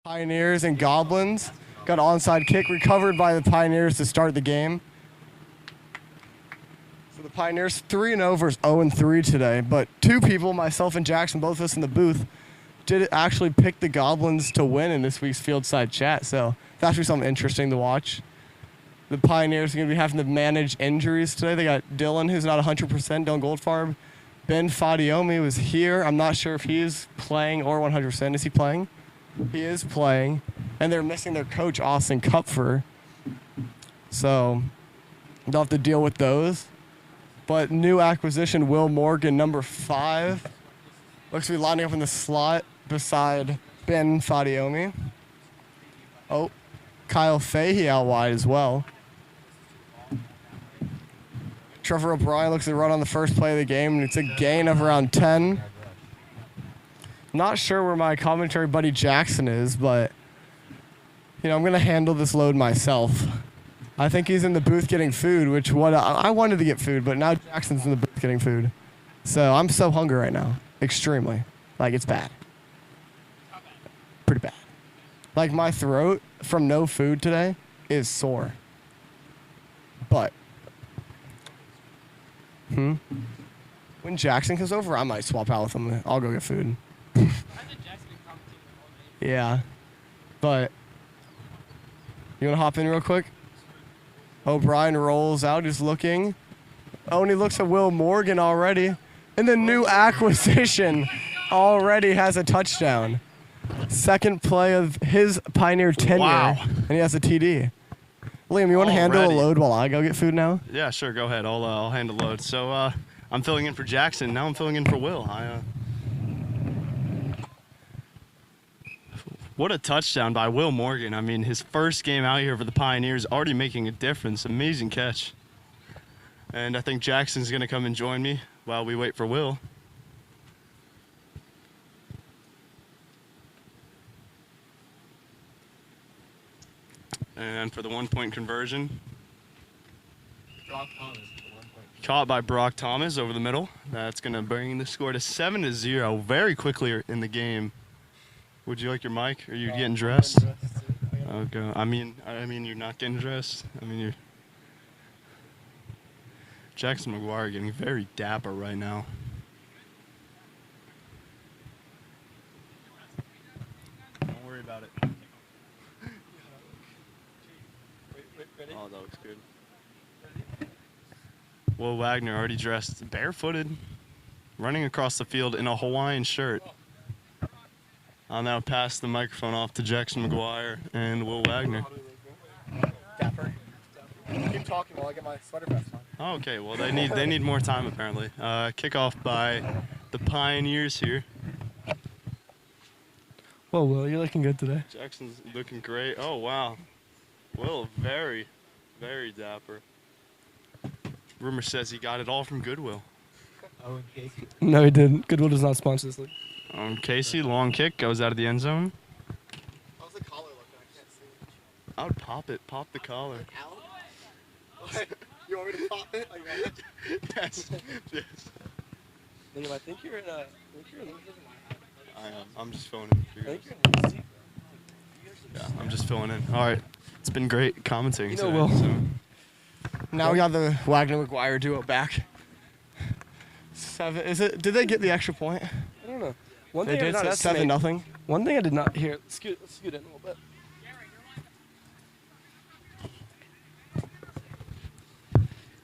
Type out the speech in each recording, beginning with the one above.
Pioneers and Goblins. Got an onside kick recovered by the Pioneers to start the game. So the Pioneers 3-0 versus 0-3 today. But two people, myself and Jackson, both of us in the booth, did actually pick the Goblins to win in this week's field side chat. So that's actually something interesting to watch. The Pioneers are going to be having to manage injuries today. They got Dylan, who's not 100%, Dylan Goldfarb. Ben Fadiomi was here. I'm not sure if he's playing or 100%. Is he playing? He is playing. And they're missing their coach, Austin Kupfer. So they'll have to deal with those. But new acquisition, Will Morgan, number 5. Looks to be lining up in the slot beside Ben Fadiomi. Oh, Kyle Fahey out wide as well. Trevor O'Brien looks to run on the first play of the game, and it's a gain of around 10. Not sure where my commentary buddy Jackson is, but you know, I'm going to handle this load myself. I think he's in the booth getting food, which I wanted to get food, but now Jackson's in the booth getting food. So I'm so hungry right now. Extremely. Like, it's bad. Pretty bad. Like, my throat from no food today is sore. But when Jackson comes over, I might swap out with him. I'll go get food. Yeah. But you want to hop in real quick? O'Brien rolls out, just looking. Oh, and he looks at Will Morgan already. And the new acquisition already has a touchdown. Second play of his Pioneer tenure. Wow. And he has a TD. Liam, you want to handle a load while I go get food now? Yeah, sure. Go ahead. I'll handle load. So I'm filling in for Jackson. Now I'm filling in for Will. What a touchdown by Will Morgan. I mean, his first game out here for the Pioneers, already making a difference. Amazing catch. And I think Jackson's going to come and join me while we wait for Will. And for the one-point conversion, caught by Brock Thomas over the middle. That's going to bring the score to 7-0 very quickly in the game. Would you like your mic? Are you getting dressed? Okay. I mean, you're not getting dressed. I mean, you're. Jackson McGuire getting very dapper right now. Don't worry about it. Oh, that looks good. Will Wagner already dressed barefooted, running across the field in a Hawaiian shirt. I'll now pass the microphone off to Jackson McGuire and Will Wagner. Dapper. Keep talking while I get my sweater vest on. Oh, okay, well they need more time apparently. Kickoff by the Pioneers here. Well, Will, you're looking good today. Jackson's looking great. Oh wow, Will very, very dapper. Rumor says he got it all from Goodwill. Oh, no, he didn't. Goodwill does not sponsor this league. Casey, long kick, goes out of the end zone. How's the collar looking? I can't see. I would pop it, pop the collar. You want me to pop it like that? Yes. Liam, I think you're in a. I am. I'm just filling in for you guys. Yeah, I'm just filling in. All right. It's been great commenting. You know, today, Will. so. Now we got the Wagner-McGuire duo back. 7. Is it? Did they get the extra point? I don't know. One They thing I did. did not So that's 7-0. One thing I did not hear. Let's scoot in a little bit.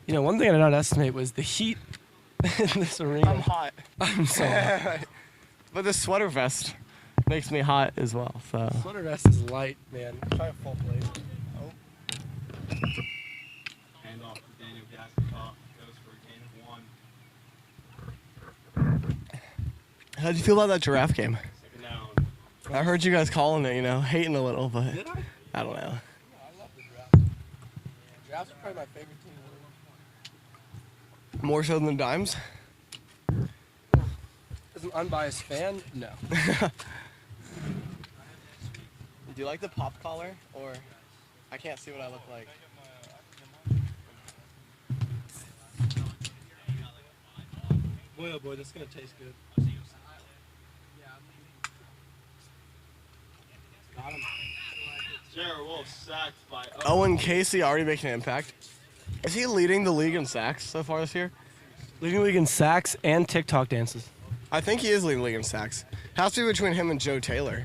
You know, one thing I did not estimate was the heat in this arena. I'm hot. I'm so hot. But the sweater vest makes me hot as well. So. Sweater vest is light, man. Try a full blazer. Hand off to Daniel Gaskell. Goes for a gain of 1. How'd you feel about that giraffe game? Second down. I heard you guys calling it, hating a little, but Did I? I don't know. Yeah, I love the draft. Drafts are probably my favorite team. More so than the Dimes? As an unbiased fan, no. Do you like the pop collar, or I can't see what I look like? Boy, oh boy, this is gonna taste good. Got him. Jared Wolf sacked by Owen Casey already making an impact. Is he leading the league in sacks so far this year? Leading the league in sacks and TikTok dances. I think he is leading the league in sacks. Has to be between him and Joe Taylor.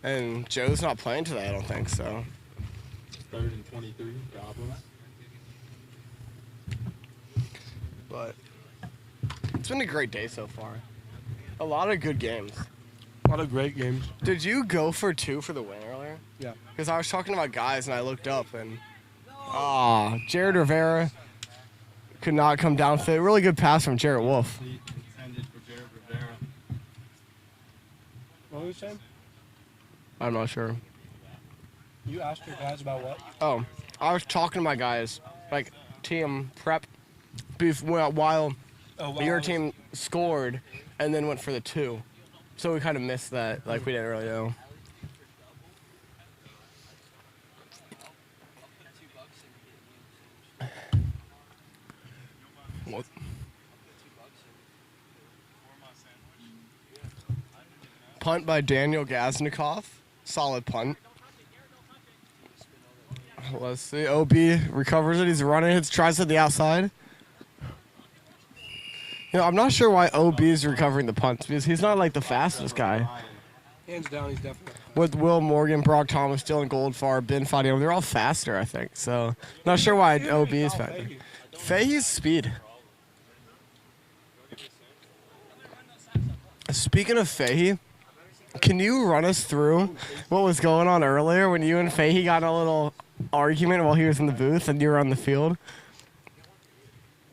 And Joe's not playing today, I don't think, so. 3rd and 23, Goblins. But it's been a great day so far. A lot of good games. A lot of great games. Did you go for 2 for the win earlier? Yeah. Because I was talking about guys and I looked up and Jared Rivera could not come down fit. Really good pass from Jared Wolf. Intended for Jared Rivera. What were you saying? I'm not sure. You asked your guys about what? Oh, I was talking to my guys, like team prep, while your team scored and then went for the 2. So we kind of missed that. Like, we didn't really know. What? Punt by Daniel Gaznikoff. Solid punt. Let's see. OB recovers it. He's running. He tries it to the outside. You know, I'm not sure why OB is recovering the punts because he's not like the fastest guy. Hands down, he's definitely. With Will Morgan, Brock Thomas, Dylan Goldfarb, Ben Fadino, they're all faster, I think. So, not sure why OB is faster. Fahey's speed. Speaking of Fahey, can you run us through what was going on earlier when you and Fahey got in a little argument while he was in the booth and you were on the field?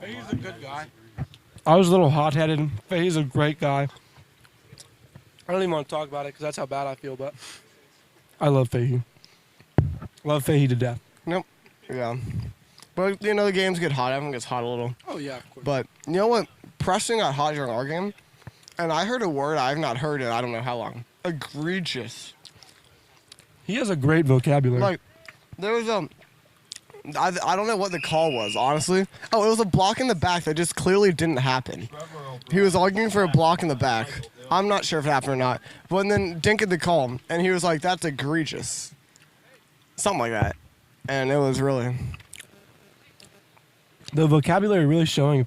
He's a good guy. I was a little hot-headed. He's a great guy. I don't even want to talk about it because that's how bad I feel, but I love Fahey. Love Fahey to death. Nope. Yeah. But, you know, the games get hot. Everyone gets hot a little. Oh, yeah, of course. But, you know what? Preston got hot during our game, and I heard a word I've not heard in I don't know how long. Egregious. He has a great vocabulary. Like, there was I don't know what the call was, honestly. Oh, it was a block in the back that just clearly didn't happen. He was arguing for a block in the back. I'm not sure if it happened or not. But then Dink had the call, and he was like, that's egregious. Something like that. And it was really... The vocabulary really showing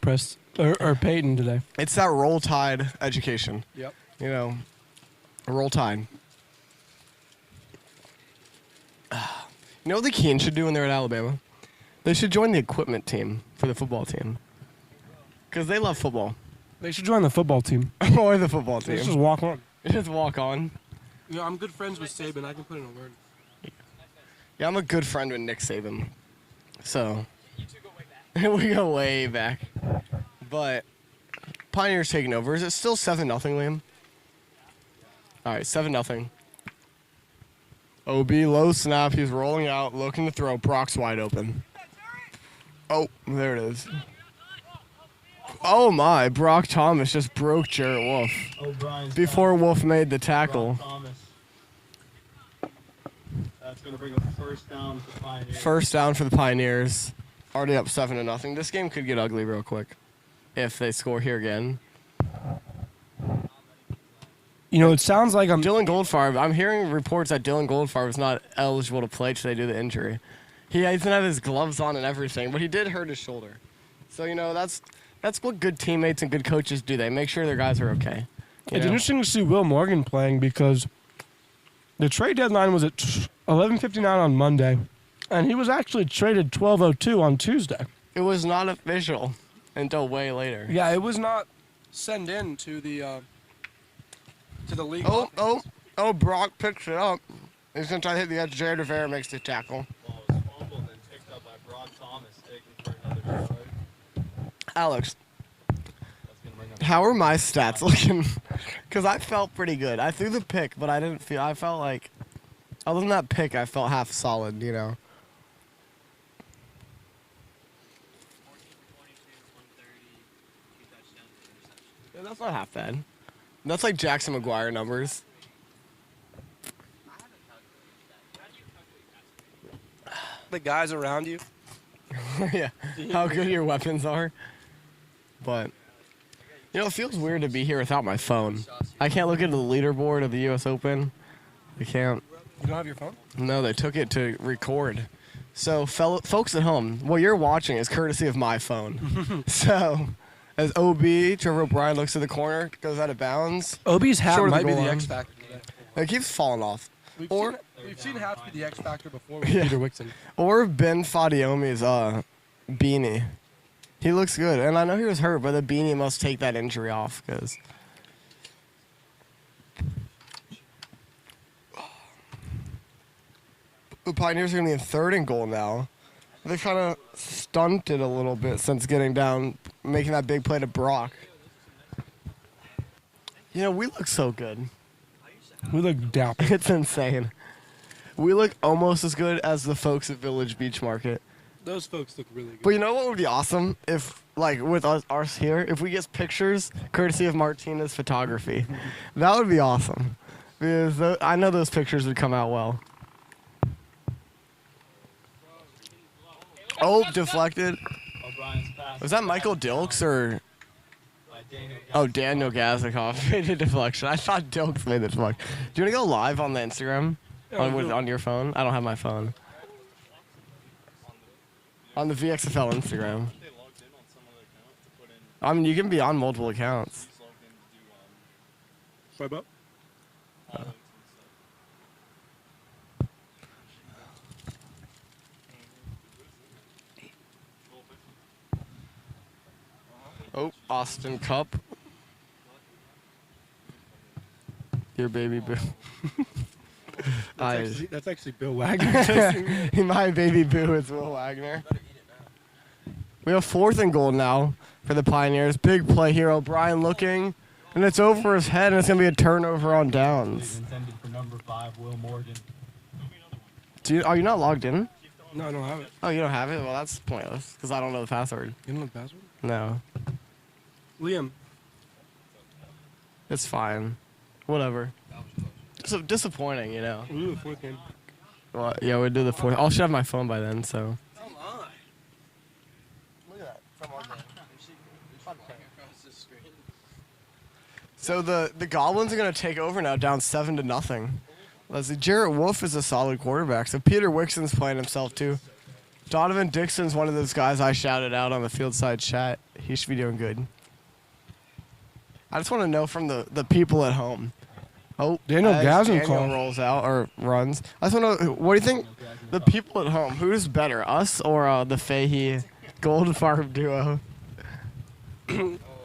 or Peyton today. It's that Roll Tide education. Yep. You know, Roll Tide. You know what the Keens should do when they're at Alabama? They should join the equipment team for the football team. Because they love football. They should join the football team. Or the football team. Let's just walk on. Just walk on. Yeah, I'm good friends with Saban. I can put in a word. Yeah, I'm a good friend with Nick Saban. So, we go way back. But, Pioneers taking over. Is it still 7-0, Liam? All right, 7-0. OB, low snap. He's rolling out, looking to throw. Brock's wide open. Oh, there it is. Oh, my. Brock Thomas just broke Jarrett Wolf before Wolf made the tackle. That's going to bring a first down for the Pioneers. First down for the Pioneers. Already up 7-0. This game could get ugly real quick if they score here again. You know, it sounds like Dylan Goldfarb. I'm hearing reports that Dylan Goldfarb is not eligible to play till they do the injury. He doesn't have his gloves on and everything, but he did hurt his shoulder. So, you know, that's what good teammates and good coaches do. They make sure their guys are okay. It's interesting to see Will Morgan playing because the trade deadline was at 11:59 on Monday, and he was actually traded 12:02 on Tuesday. It was not official until way later. Yeah, it was not sent in to the league. Oh, Brock picks it up. He's going to try to hit the edge. Jared Rivera makes the tackle. Ball was fumbled and picked up by Brock Thomas, taken for another yard. Alex, how are my stats looking? Because I felt pretty good. I threw the pick, but I felt like, other than that pick, I felt half solid, you know. 14 for 22, 130, 2 touchdowns, 2 interceptions. Yeah, that's not half bad. That's like Jackson McGuire numbers. The guys around you. Yeah, how good your weapons are. But, you know, it feels weird to be here without my phone. I can't look at the leaderboard of the U.S. Open. I can't. You don't have your phone? No, they took it to record. So, folks at home, what you're watching is courtesy of my phone. So, as OB, Trevor O'Brien looks to the corner, goes out of bounds. OB's hat Short of might the be goal the line. X factor today. It keeps falling off. We've seen hats be the X factor before with Yeah. Peter Wixon. Or Ben Fadiomi's beanie. He looks good. And I know he was hurt, but the beanie must take that injury off because... The Pioneers are going to be in third and goal now. They kind of stunted a little bit since getting down, making that big play to Brock. You know, we look so good. We look dapper. It's insane. We look almost as good as the folks at Village Beach Market. Those folks look really good. But you know what would be awesome if, like, with us here, if we get pictures courtesy of Martinez Photography. That would be awesome. Because I know those pictures would come out well. Oh, deflected. Was that Michael Dilks or? Oh, Daniel Gazikoff made a deflection. I thought Dilks made the deflection. Do you want to go live on the Instagram? On your phone? I don't have my phone. On the VXFL Instagram. I mean, you can be on multiple accounts. Swipe up. Oh, Austin Cup. Your baby boo. That's actually Bill Wagner. My baby boo is Will Wagner. We have fourth and goal now for the Pioneers. Big play here. O'Brien looking, and it's over his head, and it's going to be a turnover on downs. Intended for number 5, Will Morgan. Are you not logged in? No, I don't have it. Oh, you don't have it? Well, that's pointless, because I don't know the password. You don't know the password? No. Liam. It's fine. Whatever. So disappointing, you know. We'll do the fourth game. Well, yeah, we'll do the fourth. I should have my phone by then, so. Come on. Look at that. So the Goblins are going to take over now, down 7-0. Let's see. Jarrett Wolf is a solid quarterback. So Peter Wixon's playing himself too. Donovan Dixon's one of those guys I shouted out on the field side chat. He should be doing good. I just want to know from the people at home. Oh, Daniel Gazin rolls out or runs. I just want to know, what do you think? The people at home, who's better, us or the Fahey Gold Farm duo?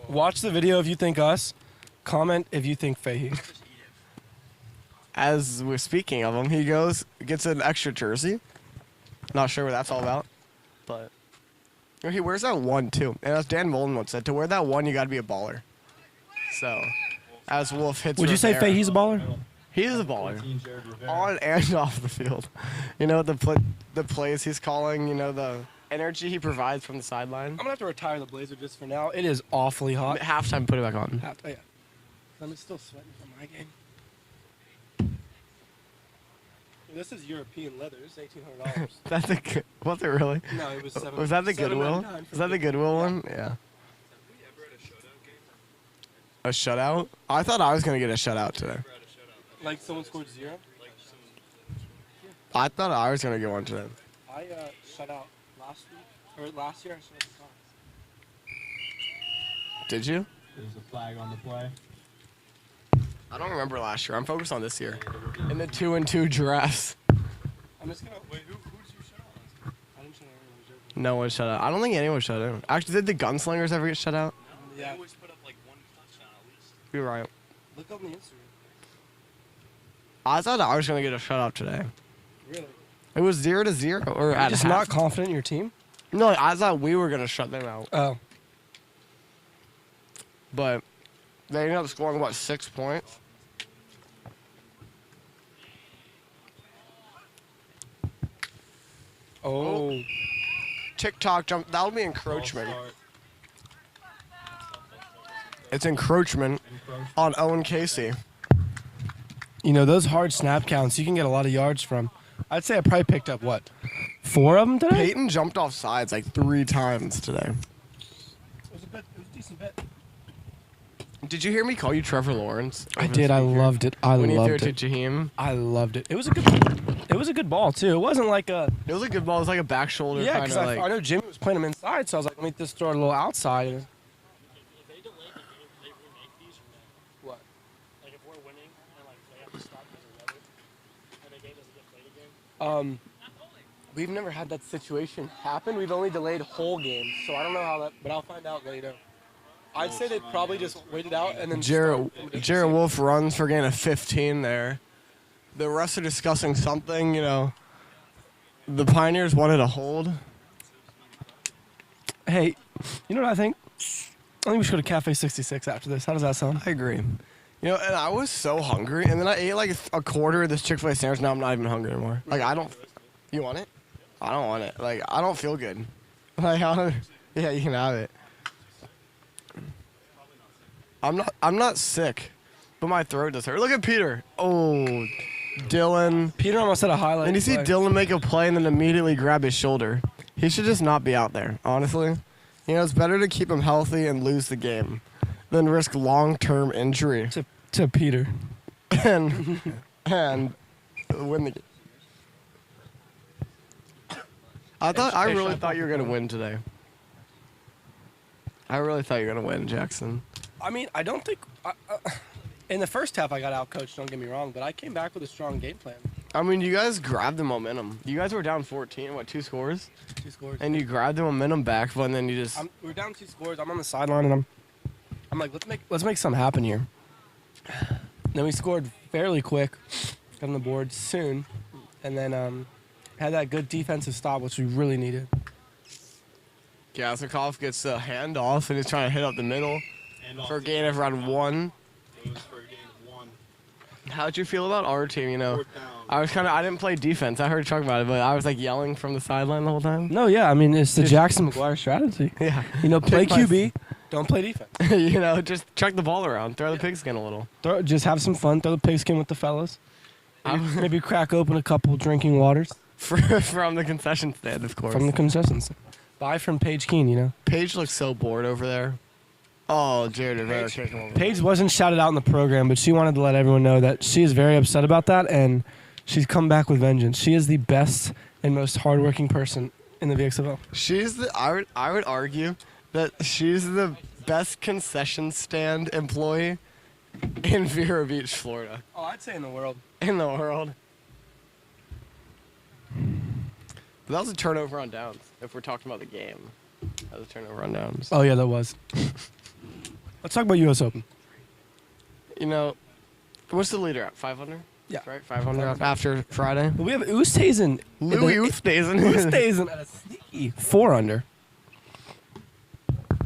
Watch the video if you think us. Comment if you think Fahey. As we're speaking of him, he gets an extra jersey. Not sure what that's all about, but he wears that one too. And as Dan Mullen once said, to wear that one, you got to be a baller. So, as Wolf hits, Would you say Rivera, Fahey's a baller? he is a baller, on and off the field. You know the plays he's calling. You know the energy he provides from the sideline. I'm gonna have to retire the blazer just for now. It is awfully hot. Halftime, put it back on. Yeah. I'm still sweating from my game. This is European leather. This is $1,800. That's a good. Was it really? No, it was $7. Was that the Goodwill? $7.99 Was that the Goodwill one? Yeah. A shutout? I thought I was gonna get a shutout today. Like someone scored 0? I thought I was gonna get one today. I shut out last week, or last year I shut out the Sox. Did you? There's a flag on the play. I don't remember last year. I'm focused on this year. In the 2-2 drafts. I'm just gonna wait. Who did you shut out? I didn't shut out anyone. No one shut out. I don't think anyone shut out. Actually, did the Gunslingers ever get shut out? Yeah. always put up like one touchdown at least. You're right. Look up on the Instagram. I thought I was gonna get a shutout today. Really? It was 0-0 or You're at just half. not confident in your team? No, I thought we were gonna shut them out, Oh. but they ended up scoring what 6 points. Oh. TikTok jump. That'll be encroachment. It's encroachment on Owen Casey. You know, those hard snap counts, you can get a lot of yards from. I'd say I probably picked up, what, 4 of them today? Peyton jumped off sides like 3 times today. It was a decent bet. Did you hear me call you Trevor Lawrence? I over did. the I speaker? loved it. I When you threw loved it it. to Jaheim. I loved it. It was a good ball too. It wasn't like a It was a good ball. It was like a back shoulder yeah, kind because of I like. know Jimmy was playing him inside, so I was like, let me just throw it a little outside. If they delay the game, do they remake these or no? What? Like if we're winning and like they have to stop because of weather, and the game doesn't get played again. We've never had that situation happen. We've only delayed whole games, so I don't know how that. But I'll find out later. I'd say they'd probably just wait it out and then. Jared Wolf runs for gain of 15 there. The refs are discussing something, you know. The Pioneers wanted a hold. Hey, you know what I think? I think we should go to Cafe 66 after this. How does that sound? I agree. You know, and I was so hungry, and then I ate like a quarter of this Chick-fil-A sandwich. Now I'm not even hungry anymore. Like, I don't. You want it? I don't want it. Like, I don't feel good. Like, I don't. Yeah, you can have it. I'm not sick, but my throat does hurt. Look at Peter. Oh, Dylan. Peter almost had a highlight. And you see play. Dylan make a play and then immediately grab his shoulder. He should just not be out there, honestly. You know, it's better to keep him healthy and lose the game than risk long-term injury to Peter. and win the game. I really thought you were gonna win today. I really thought you were gonna win, Jackson. I mean, I don't think. In the first half, I got outcoached. Don't get me wrong, but I came back with a strong game plan. I mean, you guys grabbed the momentum. You guys were down 14. What, 2 scores? 2 scores. And you grabbed the momentum back, but then you just. We're down 2 scores. I'm on the sideline, and I'm like, let's make something happen here. Then we scored fairly quick, got on the board soon, and then had that good defensive stop, which we really needed. Gazikov gets a handoff and he's trying to hit up the middle for a gain of around 1. It was for a game of 1. How'd you feel about our team? You know, 4th down. I didn't play defense. I heard you talk about it, but I was like yelling from the sideline the whole time. No, yeah, I mean, it's the Jackson McGuire strategy. Yeah. You know, play Pick my- QB, don't play defense. You know, just chuck the ball around, throw the pigskin a little. Just have some fun, throw the pigskin with the fellas. Maybe crack open a couple drinking waters From the concession stand, of course. from the concessions. Buy from Paige Keene, you know. Paige looks so bored over there. Oh, Jared Rivera kicked him over. Paige wasn't shouted out in the program, but she wanted to let everyone know that she is very upset about that, and she's come back with vengeance. She is the best and most hardworking person in the VXFL. I would argue that she's the best concession stand employee in Vero Beach, Florida. Oh, I'd say in the world. In the world. But that was a turnover on downs, if we're talking about the game. That was a turnover on downs. Oh, yeah, that was. Let's talk about U.S. Open. You know, what's the leader at? 500? Yeah. Right? 500 after Friday? But we have Oosthuizen. Louis Oosthuizen. Oosthuizen at a sneaky 4 under.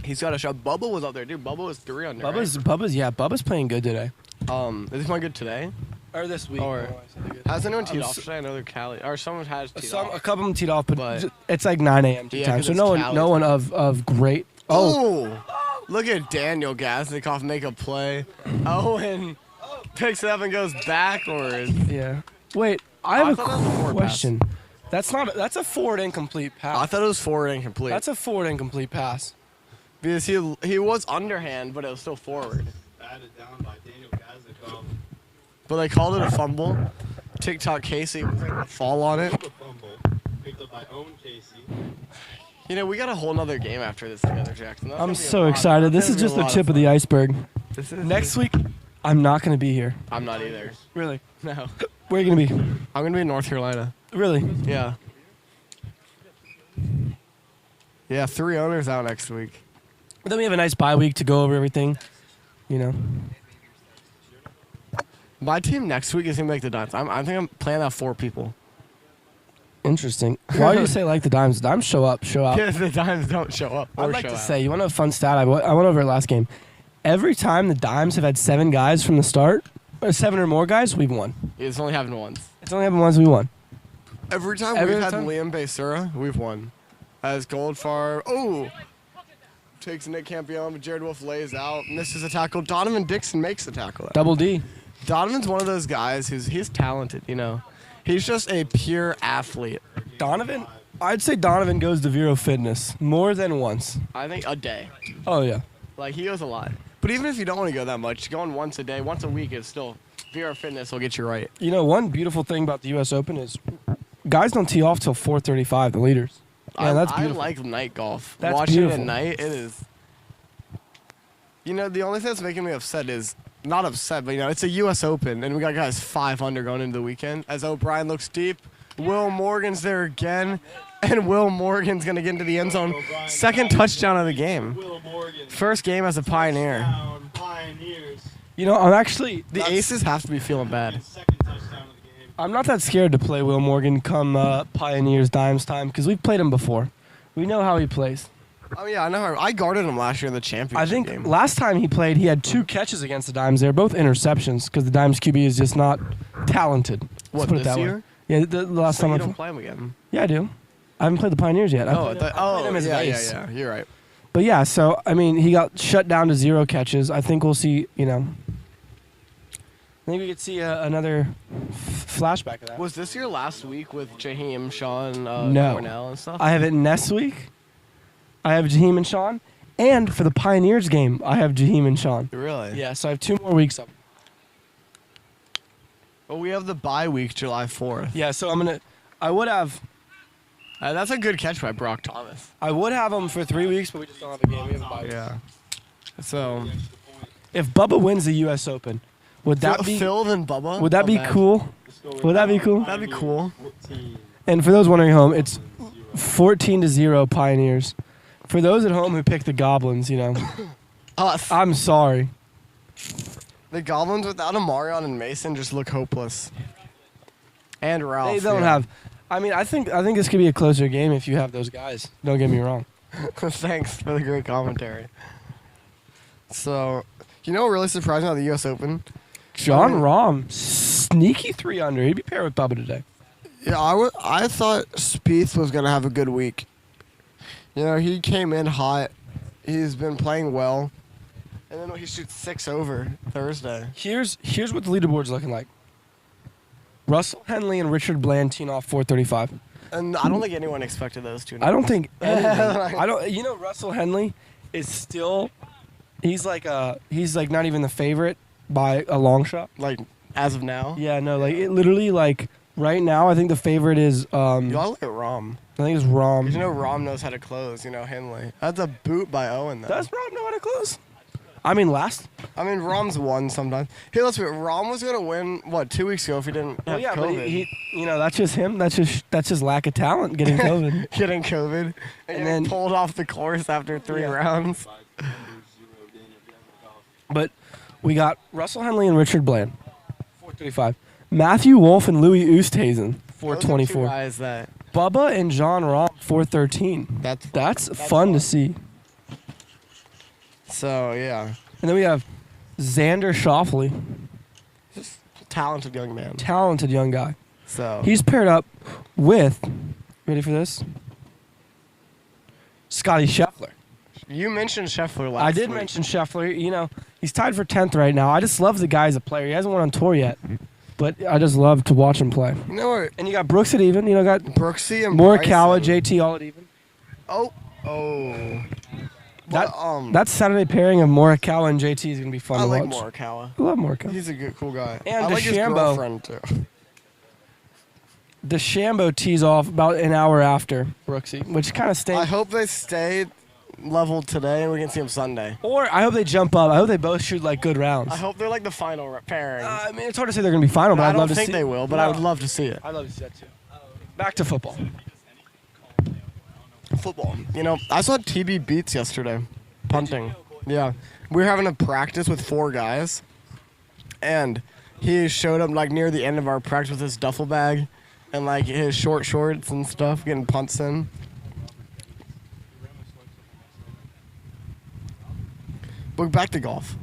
He's got a shot. Bubba was up there, dude. Bubba was 3 under. Bubba's playing good today. Right? Is he playing good today? Or this week. Or- Oh, I said good. Has anyone teed I'm off today? I know they're Cali. Or someone has teed A off. couple of them teed off, but But- it's like 9 a.m. tea Yeah, time, 'cause so it's no Cali one time. of great. Oh, Oh! Look at Daniel Gaznikoff make a play. Owen picks it up and goes backwards. yeah. Wait, I I have thought that was a a forward question. That's a forward incomplete I pass. thought it was forward incomplete. That's a forward incomplete pass. Because he was underhand, but it was still forward. Batted down by Daniel Gaznikoff. But they called it a fumble. TikTok Casey was able to fall on it. The fumble. Picked up by Owen Casey. You know, we got a whole nother game after this together, Jackson. That's I'm gonna be a so lot- excited. that's This is gonna be just a the lot tip of the fun. iceberg. This is Next week, I'm not going to be here. I'm not either. Really? No. Where are you going to be? I'm going to be in North Carolina. Really? Yeah. Yeah, 3 owners out next week. But then we have a nice bye week to go over everything. You know. My team next week is going to make the Dimes. I think I'm planning out 4 people. Interesting. Why do you say like the Dimes? The Dimes show up, show out. Because the Dimes don't show up. I'd or like show to out. say, you want to know a fun stat? I went over it last game. Every time the Dimes have had 7 guys from the start, or 7 or more guys, we've won. It's only happened once. It's only happened once we won. Every time Every we've had time? Liam Becerra, we've won. As Goldfarb, takes Nick Campione, but Jared Wolf lays out, misses a tackle. Donovan Dixon makes the tackle. Double D. Donovan's one of those guys he's talented, you know. He's just a pure athlete. Donovan? I'd say Donovan goes to Vero Fitness more than once. I think a day. Oh, yeah. Like, he goes a lot. But even if you don't want to go that much, going once a day, once a week is still VR Fitness will get you right. You know, one beautiful thing about the U.S. Open is guys don't tee off till 4:35. The leaders. Yeah, that's I beautiful. like night golf. That's Watching beautiful. it at night, it is. You know, the only thing that's making me upset is not upset, but it's a U.S. Open, and we got guys 5 under going into the weekend. As O'Brien looks deep, Will Morgan's there again, and Will Morgan's gonna get into the end zone. Second touchdown of the game. Will Morgan. First game as a Pioneer. Touchdown, Pioneers. You know, I'm actually The Aces have to be feeling bad. Second touchdown of the game. I'm not that scared to play Will Morgan come Pioneers Dimes time because we've played him before. We know how he plays. Oh yeah, I know. I guarded him last year in the championship I think game. last time he played, he had 2 catches against the Dimes. They're both interceptions because the Dimes QB is just not talented. Let's What, put it this that way. year? Yeah, the last So time you I don't play him again. Yeah, I do. I haven't played the Pioneers yet. I played him as base. yeah. You're right. But yeah, so I mean, he got shut down to 0 catches. I think we'll see. I think we could see another flashback of that. Was this your last week with Jaheim, Sean, No. Cornell, and stuff? I have it next week. I have Jaheim and Sean, and for the Pioneers game, I have Jaheim and Sean. Really? Yeah, so I have 2 more weeks up. Well, we have the bye week, July 4th. Yeah, so I would have That's a good catch by Brock Thomas. them for 3 weeks, but we just don't have a game. We have a bye week. Yeah. So, If Bubba wins the U.S. Open, would that be Phil and Bubba? would that be Imagine. cool? Would that be cool? That'd be cool. And for those wondering at home, it's 14-0 Pioneers. For those at home who picked the Goblins, Us. I'm sorry. The Goblins without Amarion and Mason just look hopeless. And Ralph. They don't yeah. have. I mean, I think this could be a closer game if you have those guys. Don't get me wrong. Thanks for the great commentary. So, what really surprised me about the U.S. Open? John Rahm, sneaky 3 under. He'd be paired with Bubba today. Yeah, I thought Spieth was going to have a good week. He came in hot. He's been playing well. And then he shoots 6 over Thursday. Here's what the leaderboard's looking like. Russell Henley and Richard Bland teeing off 435. And I don't think anyone expected those two. I don't think anything. Russell Henley is still he's like not even the favorite by a long shot. Like, as of now. Yeah, no, like it literally right now I think the favorite is Y'all look at Rom. I think it's Rahm. Because Rom knows how to close, Henley. That's a boot by Owen, though. Does Rahm know how to close? I mean, last. I mean, Rom's won sometimes. Hey, let's wait. Rom was going to win, 2 weeks ago if he didn't have Yeah, COVID. but he that's just him. That's just lack of talent getting COVID. Getting COVID. And then pulled off the course after 3 rounds. But we got Russell Henley and Richard Bland, 435. Matthew Wolf and Louis Oosthuizen, Those are 424. two guys that. Bubba and John Rahm, 413. That's fun to see. So, yeah. And then we have Xander Schauffele, Just a talented young man. talented young guy. So. He's paired up with, ready for this? Scotty Scheffler. You mentioned Scheffler last I did week. mention Scheffler. He's tied for 10th right now. I just love the guy as a player. He hasn't won on tour yet, but I just love to watch him play. You know what? And you got Brooks at even. Got Brooksy and Morikawa, Bryson. JT all at even. Oh. That But, that Saturday pairing of Morikawa and JT is gonna be fun I to like watch. Morikawa. I love Morikawa. He's a good, cool guy. And I like his DeChambeau. girlfriend, too. DeChambeau tees off about an hour after Brooksy, which kind of I stinks. hope they stay level today and we can see them Sunday. Or I hope they jump up. I hope they both shoot good rounds. I hope they're like the final pairing. I mean, it's hard to say they're gonna be final, but I I'd don't love to think see. they will, but No. I would love to see it. I'd love to see that too. Back to football. Football. I saw TB Beats yesterday. Punting. Yeah. We were having a practice with 4 guys. And he showed up near the end of our practice with his duffel bag and his short shorts and stuff, getting punts in. But back to golf.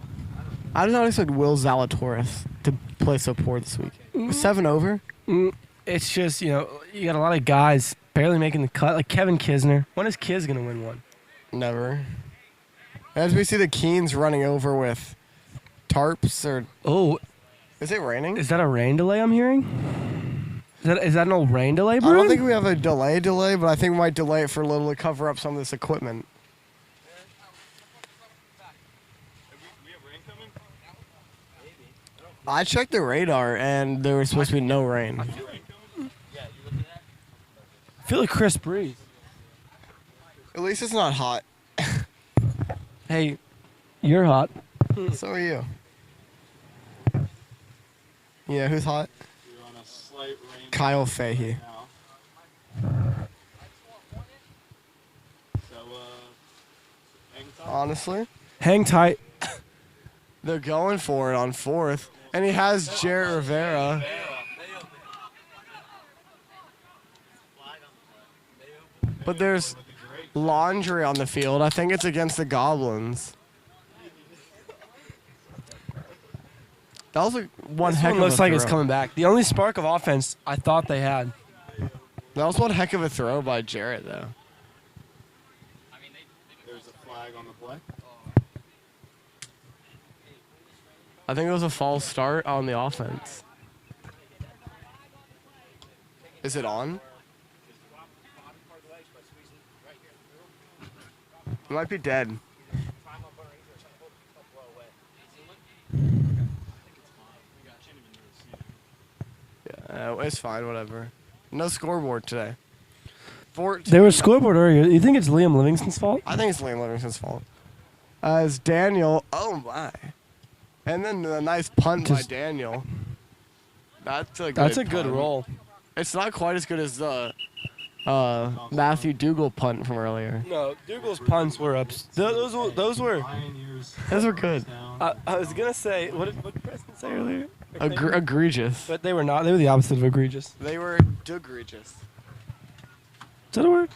I didn't know I said Will Zalatoris to play so poor this week. 7 over? It's just you got a lot of guys barely making the cut, like Kevin Kisner. When is Kiz gonna win one? Never. As we see the Keens running over with tarps or... Oh, Is it raining? is that a rain delay I'm hearing? Is that an old rain delay, I bro? don't think we have a delay, but I think we might delay it for a little to cover up some of this equipment. I checked the radar, and there was supposed to be no rain. I feel like crisp breeze. At least it's not hot. Hey, you're hot. So are you. Yeah, who's hot? We're on a slight rain Kyle Fahey. now. So, hang tight. Honestly, Hang tight. they're going for it on 4th, and he has Jarrett Rivera. But there's laundry on the field. I think it's against the Goblins. That was one This heck one of a looks like it's throw. coming back. The only spark of offense I thought they had. That was one heck of a throw by Jarrett, though. There's a flag on the play. I think it was a false start on the offense. Is it on? It might be dead. Yeah, it's fine, whatever. No scoreboard today. 14. There was scoreboard earlier. You think it's Liam Livingston's fault? I think it's Liam Livingston's fault. As Daniel, oh my. And then a nice punt by Just- Daniel. That's a good That's a good punt. roll. It's not quite as good as the Matthew Dougal punt from earlier. No, Dougal's punts were up. Those were. Pioneers. Those were good. Down. I was gonna say what did Preston say earlier? Egregious. But they were not. They were the opposite of egregious. They were egregious. Is that a word?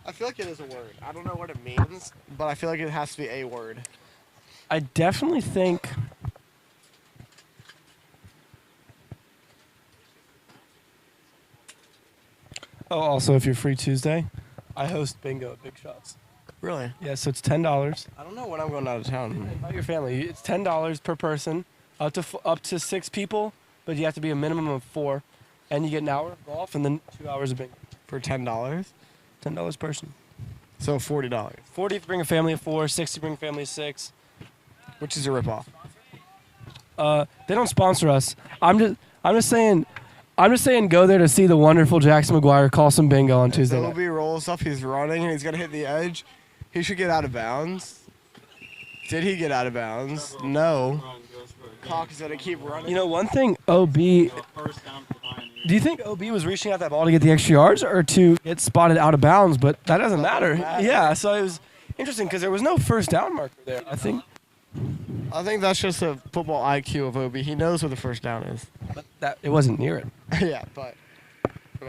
I feel like it is a word. I don't know what it means, but I feel like it has to be a word. I definitely think. Oh, also, if you're free Tuesday, I host bingo at Big Shots. Really? Yeah, so it's $10. I don't know when I'm going out of town. Invite your family. It's $10 per person, up to 6 people, but you have to be a minimum of 4, and you get an hour of golf and then 2 hours of bingo. For $10? $10 person. So $40, 40 if you bring a family of 4, 60 if you bring a family of 6. which is a ripoff. They don't sponsor us. I'm just saying go there to see the wonderful Jackson McGuire call some bingo on Tuesday night. Obi rolls up, he's running, and he's going to hit the edge. He should get out of bounds. Did he get out of bounds? No. Run goes for a gain. Cock is going to keep running. You know, one thing OB, do So first down for Pioneers. you think OB was reaching out that ball to get the extra yards or to get spotted out of bounds? But that doesn't matter. Yeah, so it was interesting because there was no first down marker there. I think that's just a football IQ of Obi. He knows where the first down is. but that it wasn't near it. Yeah, but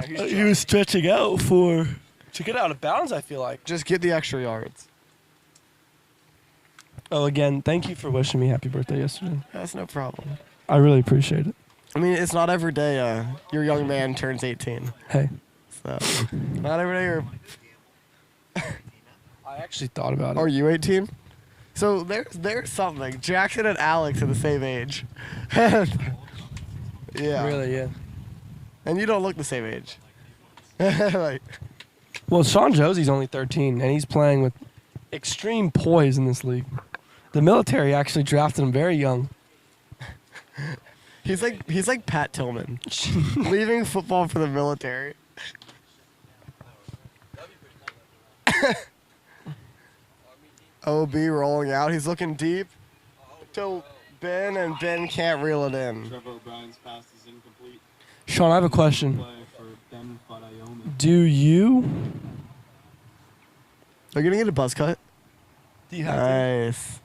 he's He was stretching out to get out of bounds, I feel like. just get the extra yards. Oh, again, thank you for wishing me happy birthday yesterday. That's no problem. I really appreciate it. I mean, it's not every day your young man turns 18. Hey, So, not every day you're... I actually thought about it. Are you 18? So there's something. Jackson and Alex are the same age. Yeah. Really, yeah. And you don't look the same age. Like, Well, Sean Josie's only 13, and he's playing with extreme poise in this league. The military actually drafted him very young. he's like Pat Tillman, leaving football for the military. OB rolling out. He's looking deep to Ben, and Ben can't reel it in. Trevor O'Brien's pass is incomplete. Sean, I have a question. Play for Ben Fadayomi. Do you Are you gonna get a buzz cut? do you have Nice.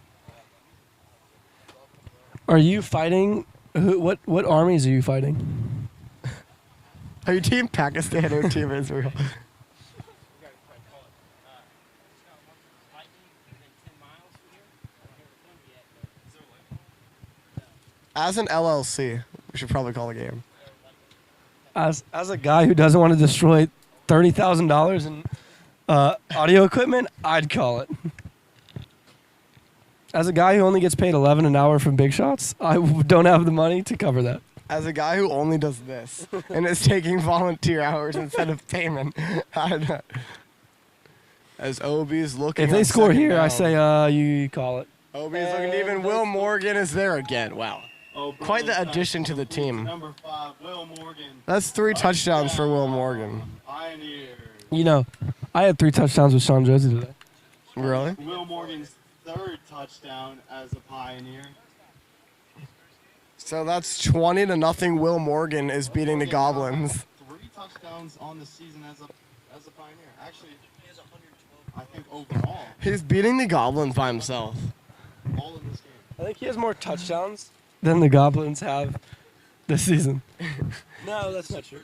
Are you fighting? What armies are you fighting? Are you team Pakistan or team Israel? As an LLC, we should probably call the game. As a guy who doesn't want to destroy $30,000 in audio equipment, I'd call it. As a guy who only gets paid $11 an hour from Big Shots, I don't have the money to cover that. As a guy who only does this and is taking volunteer hours instead of payment, as OB's looking. If they on score second here, I down. say you call it. Obi's looking even. Will Morgan is there again. Wow. Quite the addition to the team. Number 5, Will Morgan. That's 3 touchdowns for Will Morgan. Pioneers. You know, I had 3 touchdowns with Sean Josie today. Really? Will Morgan's 3rd touchdown as a Pioneer. So that's 20-0. Will Morgan is beating the Goblins. 3 touchdowns on the season as a Pioneer. Actually, he has 112. I think overall, He's beating the Goblins by himself. all in this game. I think he has more touchdowns than the Goblins have this season. No, that's not true.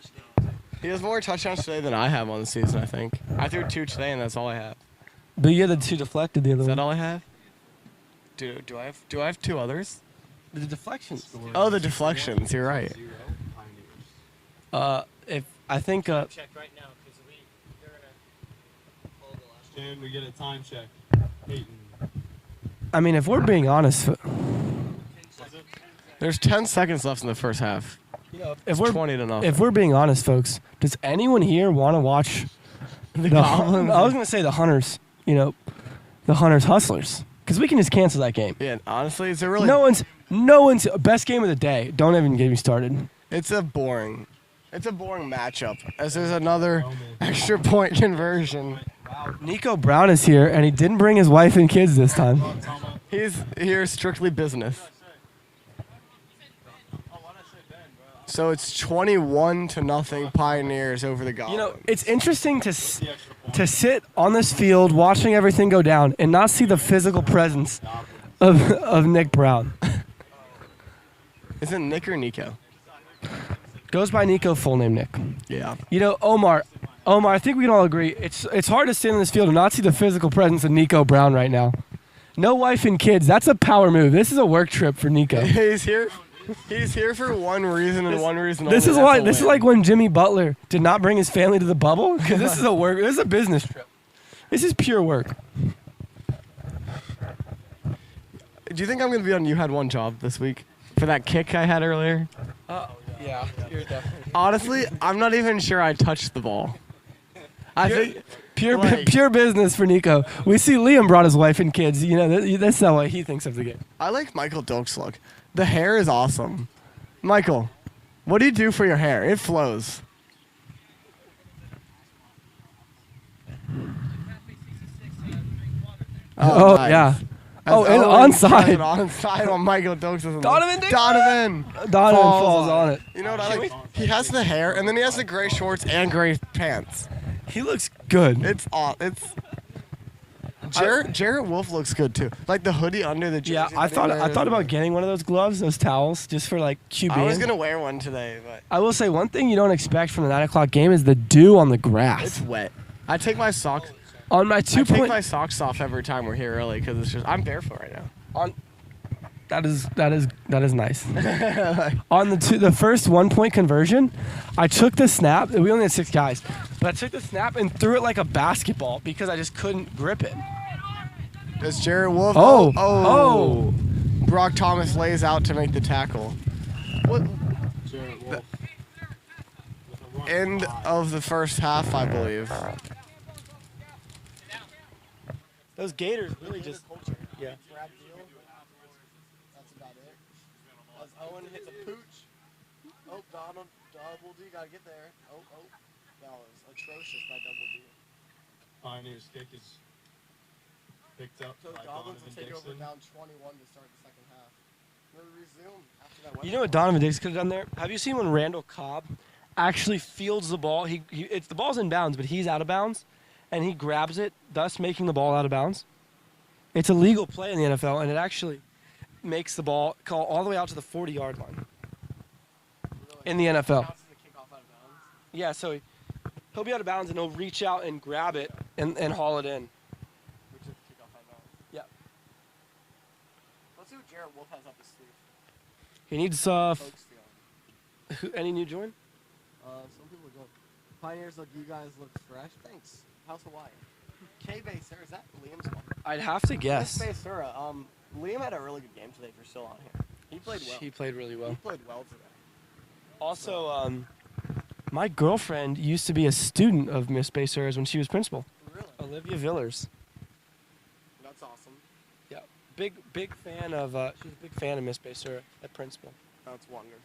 He has more touchdowns today than I have on the season, I think. I threw 2 today, and that's all I have. But you had the 2 deflected the other Is that one. all I have? Do I have 2 others? The deflections. Oh, the deflections. You're right. 0 Pioneers. If I think Check right now because they're gonna hold the last one. And we get a time check. Peyton. I mean, if we're being honest, There's 10 seconds left in the first half. if we're 20-0. if we're being honest, folks, does anyone here want to watch the Goblins? I was gonna say the Hunters. You know, the Hunters Hustlers, because we can just cancel that game. Yeah, honestly, it's a really No one's best game of the day. Don't even get me started. It's a boring matchup. As there's another extra point conversion. Nico Brown is here, and he didn't bring his wife and kids this time. He's here strictly business. So it's 21-0 Pioneers over the Goblins. You know, it's interesting to sit on this field watching everything go down and not see the physical presence of Nick Brown. Is it Nick or Nico? Goes by Nico, full name Nick. Yeah. You know, Omar, I think we can all agree it's hard to stand on this field and not see the physical presence of Nico Brown right now. No wife and kids. That's a power move. This is a work trip for Nico. He's here. He's here for one reason and one reason only. This is like when Jimmy Butler did not bring his family to the bubble, because this is a business trip. This is pure work. Do you think I'm going to be on You Had One Job this week for that kick I had earlier? Yeah, you're definitely Honestly, I'm not even sure I touched the ball. I think pure business for Nico. We see Liam brought his wife and kids. You know, that's not what he thinks of the game. I like Michael Dilk's look. The hair is awesome. Michael, what do you do for your hair? It flows. Oh, nice. yeah. Oh, and Owen has onside. it onside on Michael Dilks. Donovan Dixon. Donovan falls on it. You know what I like? He has the hair, and then he has the gray shorts and gray pants. He looks good. Jarrett Wolf looks good too. Like the hoodie under the jersey. Yeah, I thought about getting one of those gloves, those towels, just for like QB. I was gonna wear one today, but I will say one thing you don't expect from the 9 o'clock game is the dew on the grass. it's wet. I take my socks. On my I 2 take point. my socks off every time we're here early because it's just I'm barefoot right now. That is nice. On the first 1 point conversion, I took the snap. We only had 6 guys, but I took the snap and threw it like a basketball because I just couldn't grip it. It's Jarrett Wolf. Oh. Brock Thomas lays out to make the tackle. What? Jarrett Wolf. End of the first half, I believe. Those Gators really just. Yeah. That's about it. As Owen hits a pooch. Oh, Donald, Double D, gotta get there. Oh. That was atrocious by Double D. Pioneers kick is picked up So the by Goblins will Donovan take over Dixon. down 21 to start the second half. They'll resume after that. You know what Donovan Dixon could have done there? Have you seen when Randall Cobb actually fields the ball? The ball's in bounds, but he's out of bounds, and he grabs it, thus making the ball out of bounds. It's a legal play in the NFL, and it actually makes the ball call all the way out to the 40-yard line in the NFL. Yeah, so he'll be out of bounds, and he'll reach out and grab it and haul it in. Which is kickoff out of bounds. Yeah. Let's see what Jarrett Wolf has up his sleeve. He needs Folks feeling. any new join? Some people go. Pioneers look. You guys look fresh. Thanks. How's Hawaii? K-Bay, sir. Is that Liam's one? I'd have to guess. K-Bay, sir. Liam had a really good game today. If you're still on here, he played well. He played really He well. played well today. Also, my girlfriend used to be a student of Miss Baser's when she was principal. Really? Olivia Villers. That's awesome. Yeah. big fan of she's a big fan of Miss Baser at principal. That's wonderful.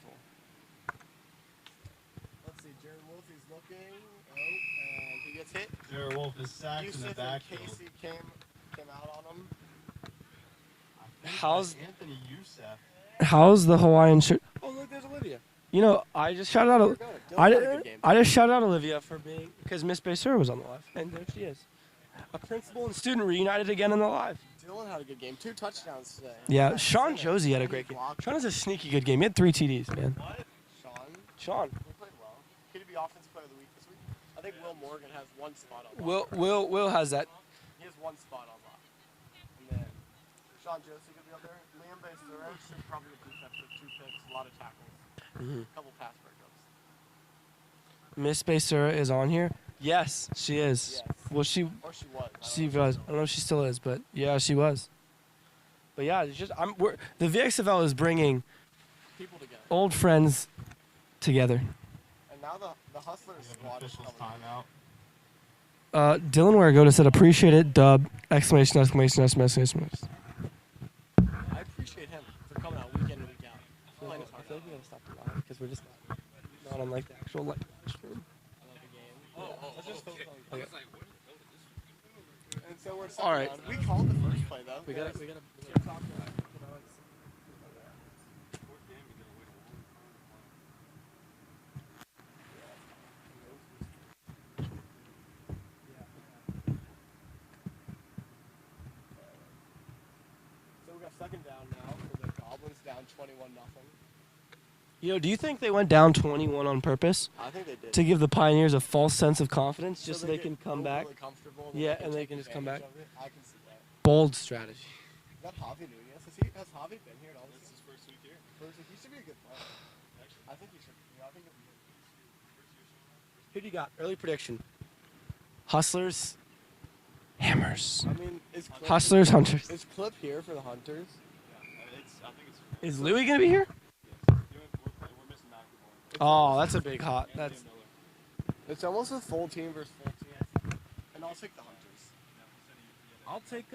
Let's see, Jared Wolf is looking. Oh, and he gets hit. Jared Wolf is sacked in the Yusuf and backfield. Casey came out on him. How's Anthony Youssef? how's the Hawaiian shirt? Oh look, there's Olivia. You know, I just shouted out. I just shouted out Olivia for being because Miss Baser was on the live, and there she is. A principal and student reunited again in the live. Dylan had a good game. 2 touchdowns today. Yeah, Sean Josie had a great game. Sean has a sneaky good game. He had 3 TDs, man. Sean. He played well. Could he be offensive player of the week this week? I think Will Morgan has 1 spot on lock. Will has that. He has 1 spot on lock. And then Sean Josie could be up there. Liam Baser should probably get defensive. 2 picks, a lot of tackles, a couple pass breakups. Miss Baser is on here. Yes, she is. Yes. Well, she Or she was. She was. I don't know if she still is, but yeah, she was. But yeah, it's just the VXFL is bringing People together. old friends together. And now the Hustlers squad is coming out. Dylan Waragoda said, "Appreciate it, dub!" Exclamation! Exclamation! Exclamation! Exclamation! I appreciate him for coming out week in and week out. I feel like we gotta stop the live because we're just not on like the actual like stream. Okay. And so we're All right. We called the first play though. We gotta. keep talking about it. So we got second down now for the Goblins, down 21-0. You know, do you think they went down 21 on purpose I think they did. to give the Pioneers a false sense of confidence, just so they get can come back? overly comfortable Yeah, and they can just come back. take advantage of it. I can see that. Bold strategy. Is that Javi Nunez? Has Javi been here at all? This is his first week here. First week. He should be a good player. I think he should. Yeah, I think he'll be good. Who do you got? Early prediction. Hustlers. Hammers. I mean, is Clip, Hustlers, Hunters. is Clip here for the Hunters? Is Louis gonna be here? Oh, that's a big hot. That's It's almost a full team versus full team. And I'll take the Hunters. I'll take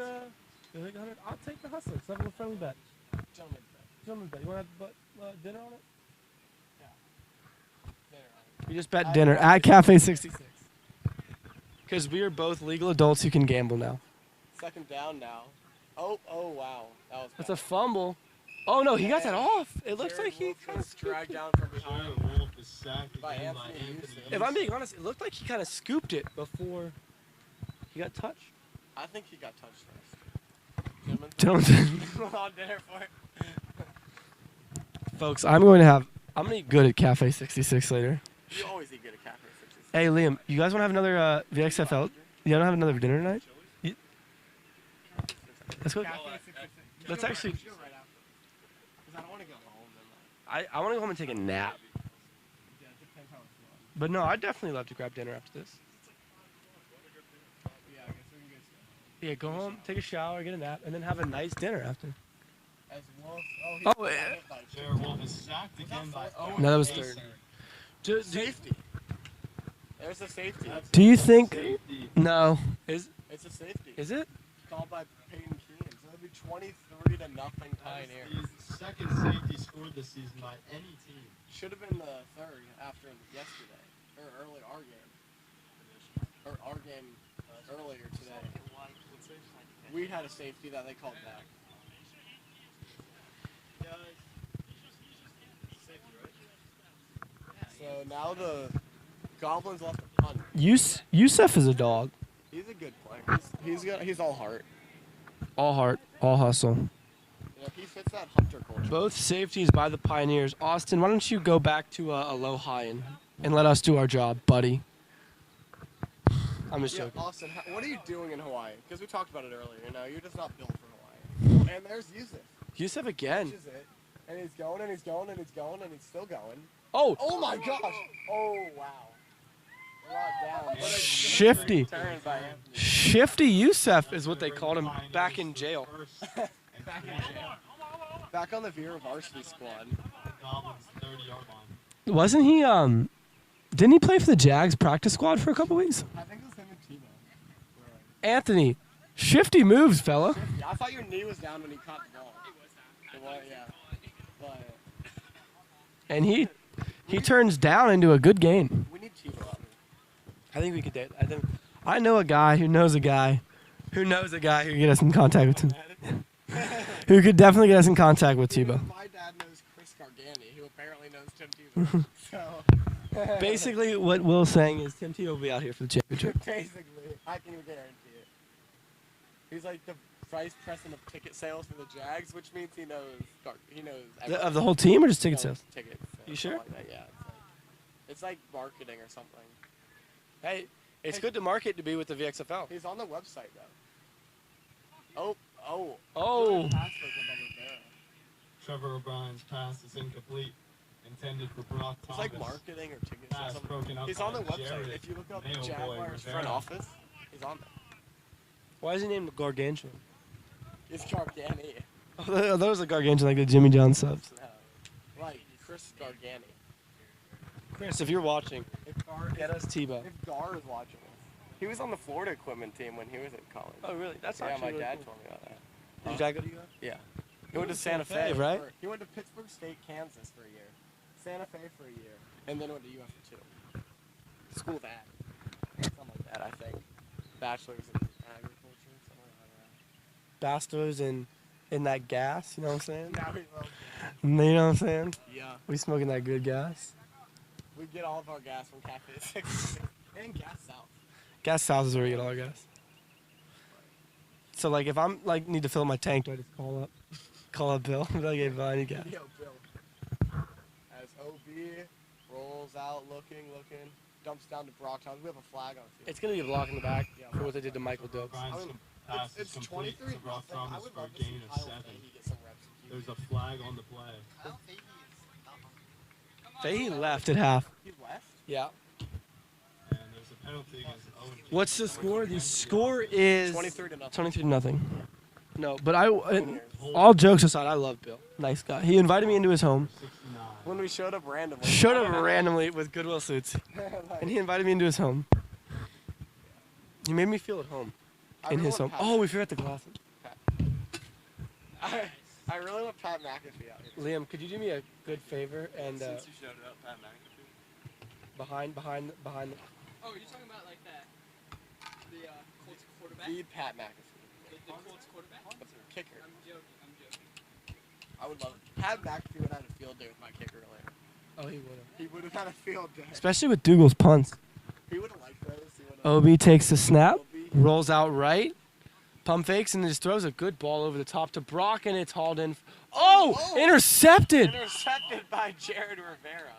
I'll take the Hustlers. Let's have a friendly bet. Gentlemen, Gentlemen bet. You want to have dinner on it? there. We just bet dinner at Cafe 66. Because we are both legal adults who can gamble now. Second down now. Oh, wow. That was That's a fumble. Oh no, he got that off. It looks like he kind of dragged down from behind. Jared Wolf is sacked By again Anthony Youssef. If I'm being honest, it looked like he kind of scooped it before he got touched. I think he got touched first. Gentlemen, On dinner for it. folks, I'm gonna eat good at Cafe 66 later. You always eat good at Cafe 66. Hey Liam, you guys want to have another VXFL? You don't have another dinner tonight? Let's go. Let's actually. Go right after. Because I don't want to go home. I want to go home and take a nap. Yeah, it depends how it's going. But no, I'd definitely love to grab dinner after this. Yeah, I guess we can get Yeah, go home, take a shower, get a nap, and then have a nice dinner after. as Wolf. Oh, he Oh, got yeah. hit by Jared Wolf is sacked again by Owen. No, that was Mason. third. safety. There's a safety. Do you think? Safety. No. Is It's a safety. it? Called by Peyton Keenan. So it'll be 23-0 Pioneer. The second safety scored this season by any team. Should have been the third after yesterday. Or early our game. Or our game earlier today. We had a safety that they called back. So now the Goblins left a punt. Yusef is a dog. He's a good player. He's all heart. All heart, all hustle. You know, he fits that hunter culture. Both safeties by the Pioneers. Austin, why don't you go back to Aloha and let us do our job, buddy? I'm just Yeah, joking. Austin, what are you doing in Hawaii? Because we talked about it earlier. You know, you're just not built for Hawaii. And there's Yusuf. Yusef again. Which is it. And he's going, and he's going, and he's going, and he's still going. Oh, Oh my gosh! Oh wow! Brought down. What a Shifty. turn by Anthony. Shifty Yusef is what they called him back in jail. Back in jail. Back on the Vera varsity squad. Goblins 30-yard line. Wasn't he? Didn't he play for the Jags practice squad for a couple weeks? I think it was him and Timo. Anthony, Shifty moves, fella. I thought your knee was down when he caught the ball. The ball, yeah. But And he turns down into a good game. we need Chico out here. I think we could date. I know a guy who knows a guy who knows a guy who could get us in contact with him. Who could definitely get us in contact with Tebow. My dad knows Chris Gargani, who apparently knows Tim Tebow. So Basically, what Will's saying is Tim Tebow will be out here for the championship. basically, I can guarantee it. He's like the vice president of ticket sales for the Jags, which means he knows everything. Of the whole team or just ticket sales? Tickets. You sure? Like that, yeah. It's like marketing or something. Hey, it's good to market to be with the VXFL. He's on the website though. Oh. Oh. Pass was above Rivera. Trevor O'Brien's pass is incomplete. Intended for Brock It's Thomas. like marketing or tickets or Pass something. broken up He's on the by website. Jared If you look up Mailboy Jaguars front Rivera. office, he's on there. Why is he named Gargantuan? It's Gargani. Oh, those are Gargantuan, like the Jimmy John subs. No. Like Chris Gargani. Chris, if you're watching, If Gar, get us Tebow. if Gar is watching this. He was on the Florida equipment team when he was at college. Oh, really? That's yeah, actually my really dad cool. told me about that. Did your dad go to UF? Yeah. He went to Santa Fe, right? He went to Pittsburgh State, Kansas for a year. Santa Fe for a year. And then went to UF for 2. School of Ag. Something like that, I think. Bachelor's in agriculture, something like Bachelors in that gas, you know what I'm saying? that. Now we love You know what I'm saying? Yeah. We smoking that good gas. We get all of our gas from Cafe 6 and Gas South. Gas South is where we get all our gas. So like if I'm like need to fill my tank, do I just call up Bill? Be like, hey, Bill, I need gas. Yo, Bill. As OB rolls out, looking, dumps down to Brock Thomas. We have a flag on the field. It's gonna be a block in the back for what they did to Michael Dopes. I O'Brien's mean, pass it's is complete 23 to Brock nothing. I Thomas would for a love to see gain of Kyle 7. Fahey get some reps in There's QB. a flag on the play. Fahey left at half. He's left. Yeah. And there's a penalty against Owen. What's the score? The score is 23 to nothing. 23 to nothing. No, but all jokes aside, I love Bill. Nice guy. He invited me into his home. 69. When we showed up randomly. Showed up randomly with Goodwill suits, and he invited me into his home. He made me feel at home in his home. Oh, we forgot the glasses. I really want Pat McAfee out here. Liam, could you do me a good favor and Since you showed it up, Pat McAfee. behind the Oh, you're talking about like that, the Colts quarterback? The Pat McAfee. The Colts quarterback? The kicker. I'm joking. I would love it. Pat McAfee would have a field day with my kicker earlier. Oh, he would have. He would have had a field day. Especially with Dougal's punts. He would have liked those. He would have. OB takes the snap, rolls out right, pump fakes, and just throws a good ball over the top to Brock, and it's hauled in. Oh, intercepted! Intercepted by Jared Rivera.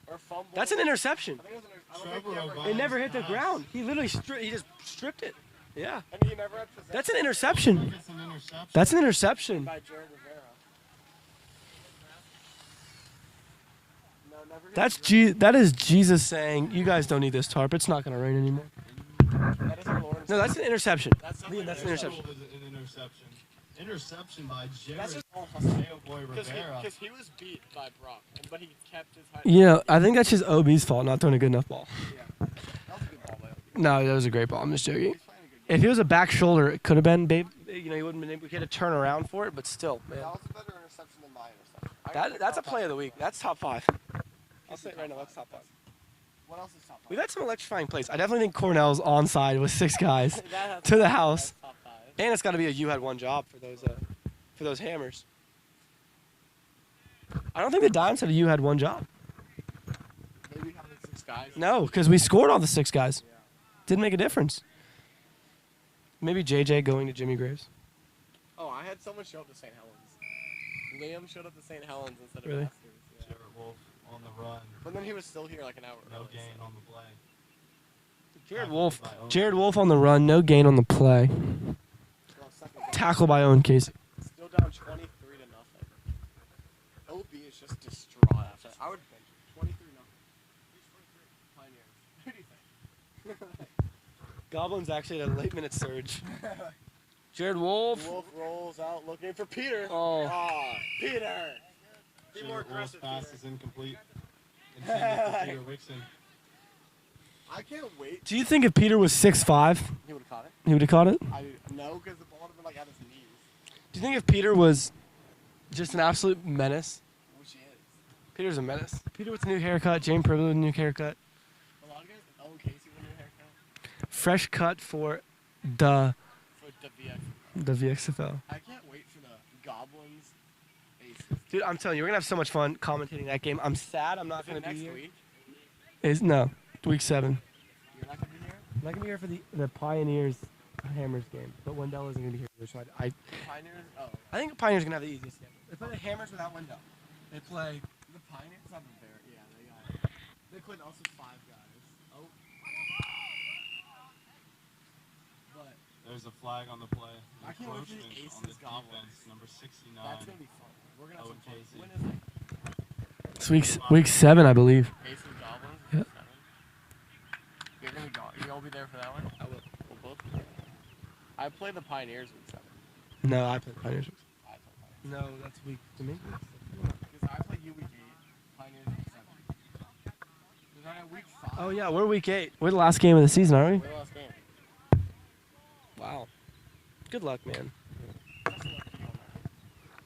Or fumble. That's an interception. I think it was I don't Trevor think he ever, O'Brien. It never hit the ground. He literally he just stripped it. Yeah. and he never had possession. That's an interception. It's an interception. That's an interception. By Jared Rivera. No, never hit That is Jesus saying, you guys don't need this tarp. It's not going to rain anymore. That is our Lawrence. No, that's an interception. That's Liam, that's an interception. Is an interception. Interception by Jared That's just all hustle. Mailboy Rivera. Because he was beat by Brock, but he kept his height. You know, I think that's just OB's fault, not throwing a good enough ball. Yeah. That was a good ball, though. No, that was a great ball. I'm just joking. He's playing a good If he was a back shoulder, it could have been, babe. You know, he wouldn't have been able to turn around for it, but still, man. That was a better interception than my interception. That's a play of the week. That's top 5. I'll say it right now, that's top 5. What else is top 5? We've had some electrifying plays. I definitely think Cornell's onside with 6 guys That has to the that's house. top 5. And it's got to be a you had one job for those hammers. I don't think the Dimes had a you had one job. Maybe having 6 guys. No, because we scored all the 6 guys. Yeah. Didn't make a difference. Maybe JJ going to Jimmy Graves. Oh, I had someone show up to St. Helens. Liam showed up to St. Helens instead of Really? Masters. Yeah. Jared Wolf on the run. But then he was still here like an hour No early, gain so. on the play. Jared Wolf on the run, no gain on the play. Well, second game. Tackle by Owen Casey. Still down 23 to nothing. OB is just distraught after that. I would bench 23 nothing. Pioneers. Who do you think? Goblin's actually at a late minute surge. Jared Wolf. Wolf rolls out looking for Peter. Oh. Ah, Peter. Be more Jared Wolf's aggressive, pass Peter. is incomplete. Intended for Peter Wixon. I can't wait. Do you think if Peter was 6'5", He would have caught it. he would have caught it? No, because the ball would have been like at his knees. Do you think if Peter was just an absolute menace? Which he is. Peter's a menace. Peter with a new haircut. Jane Privilege with a new haircut. A lot of guys, Owen Casey with a new haircut. Fresh cut for the For the VX. VXFL. I can't wait for the Goblins aces. Dude, I'm telling you, we're gonna have so much fun commentating that game. I'm sad I'm not Is it gonna be next here. week? No, week 7. You're not gonna be here? I'm not gonna be here for the Pioneers Hammers game, but Wendell isn't gonna be here either. So I Pioneers? Oh. I think the Pioneers are gonna have the easiest game. They play the Hammers without Wendell. They play. The Pioneers have a very, yeah, they got. They played also 5 guys. Oh. But There's a flag on the play. I can't wait for the Encroachment Aces on the Goblins. defense, number 69. that's gonna be fun. We're gonna have Owen some fun. Casey. When is it? It's week 7, I believe. Aces Goblins? Yeah. 7. You're gonna go. You'll be there for that one? I will. We'll both be there. I play the Pioneers week 7. No, I play the Pioneers. I play Pioneers. No, that's week to me. Because I play you week 8, Pioneers week 7. Is that week 5? Oh yeah, we're week 8. We're the last game of the season, aren't we? We're the last game. Wow. Good luck, man. Best of luck to you on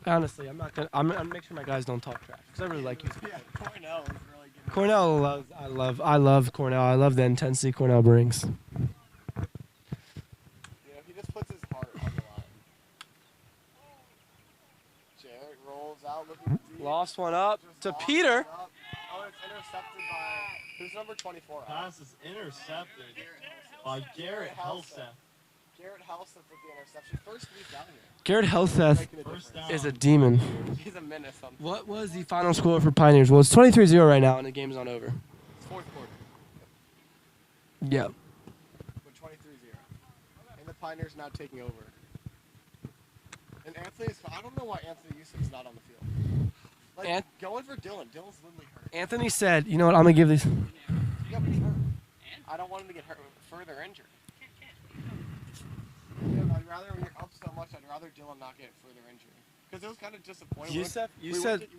that. Honestly, I'm not gonna. I'm gonna make sure my guys don't talk trash because I really like you. Yeah, Cornell is really good. Cornell loves. I love Cornell. I love the intensity Cornell brings. You know, he just puts his heart on the line. Jarrett rolls out looking deep. Lost one up Just to lost Peter. it up. Oh, it's intercepted by who's number 24? Pass is intercepted by Garrett Helseth. Garrett Helseth with the interception. First week down here. Garrett Helseth Making a First difference. down. is a demon. He's a menace on What was the final score for Pioneers? Well, it's 23-0 right now, and the game's not over. fourth quarter. Yeah. With 23-0. And the Pioneers now taking over. And Anthony's, I don't know why Anthony Yusuf's not on the field. Like, going for Dylan. Dylan's literally hurt. Anthony said, "You know what? I'm gonna give these." Yeah, but he's hurt. I don't want him to get hurt, further injured. Dude, I'd rather, when you're up so much, I'd rather Dylan not get further injury. Because it was kind of disappointing. Yusuf, we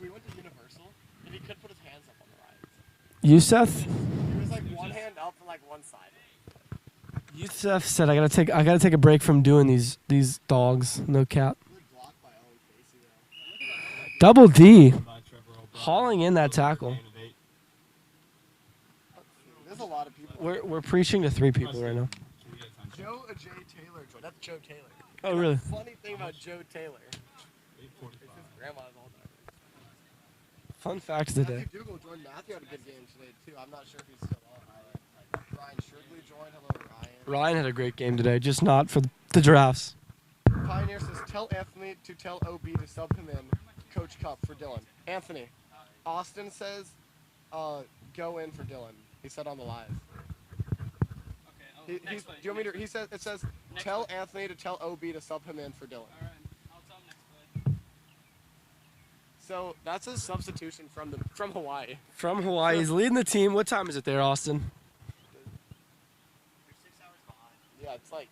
went to Universal, and he could put his hands up on the ride. Yusuf He was like one hand up and like one side. said, "I gotta take a break from doing these dogs. No cap." Good block by Owen Casey, though. Double D By Trevor O'Brien. hauling in that tackle. Gain of 8. There's a lot of people. We're preaching to 3 people right now. Can we get attention? Joe J. Taylor joined. That's Joe Taylor. Oh, And really? The funny thing about Joe Taylor is 8:45. his grandma's Alzheimer's. Fun facts today. Matthew Dougal joined. Matthew had a good game today, too. I'm not sure if he's still on. Ryan Shirley joined. Hello, Ryan. Ryan had a great game today, just not for the drafts. Pioneer says, tell Anthony to tell OB to sub him in. Coach Cup for Dylan. Anthony. Austin says, go in for Dylan. He said on the live. Do you want me to? He says it says tell Anthony to tell OB to sub him in for Dylan. Alright, I'll tell him next play. So that's a substitution from Hawaii. From Hawaii, he's leading the team. What time is it there, Austin? You're 6 hours behind. Yeah, it's like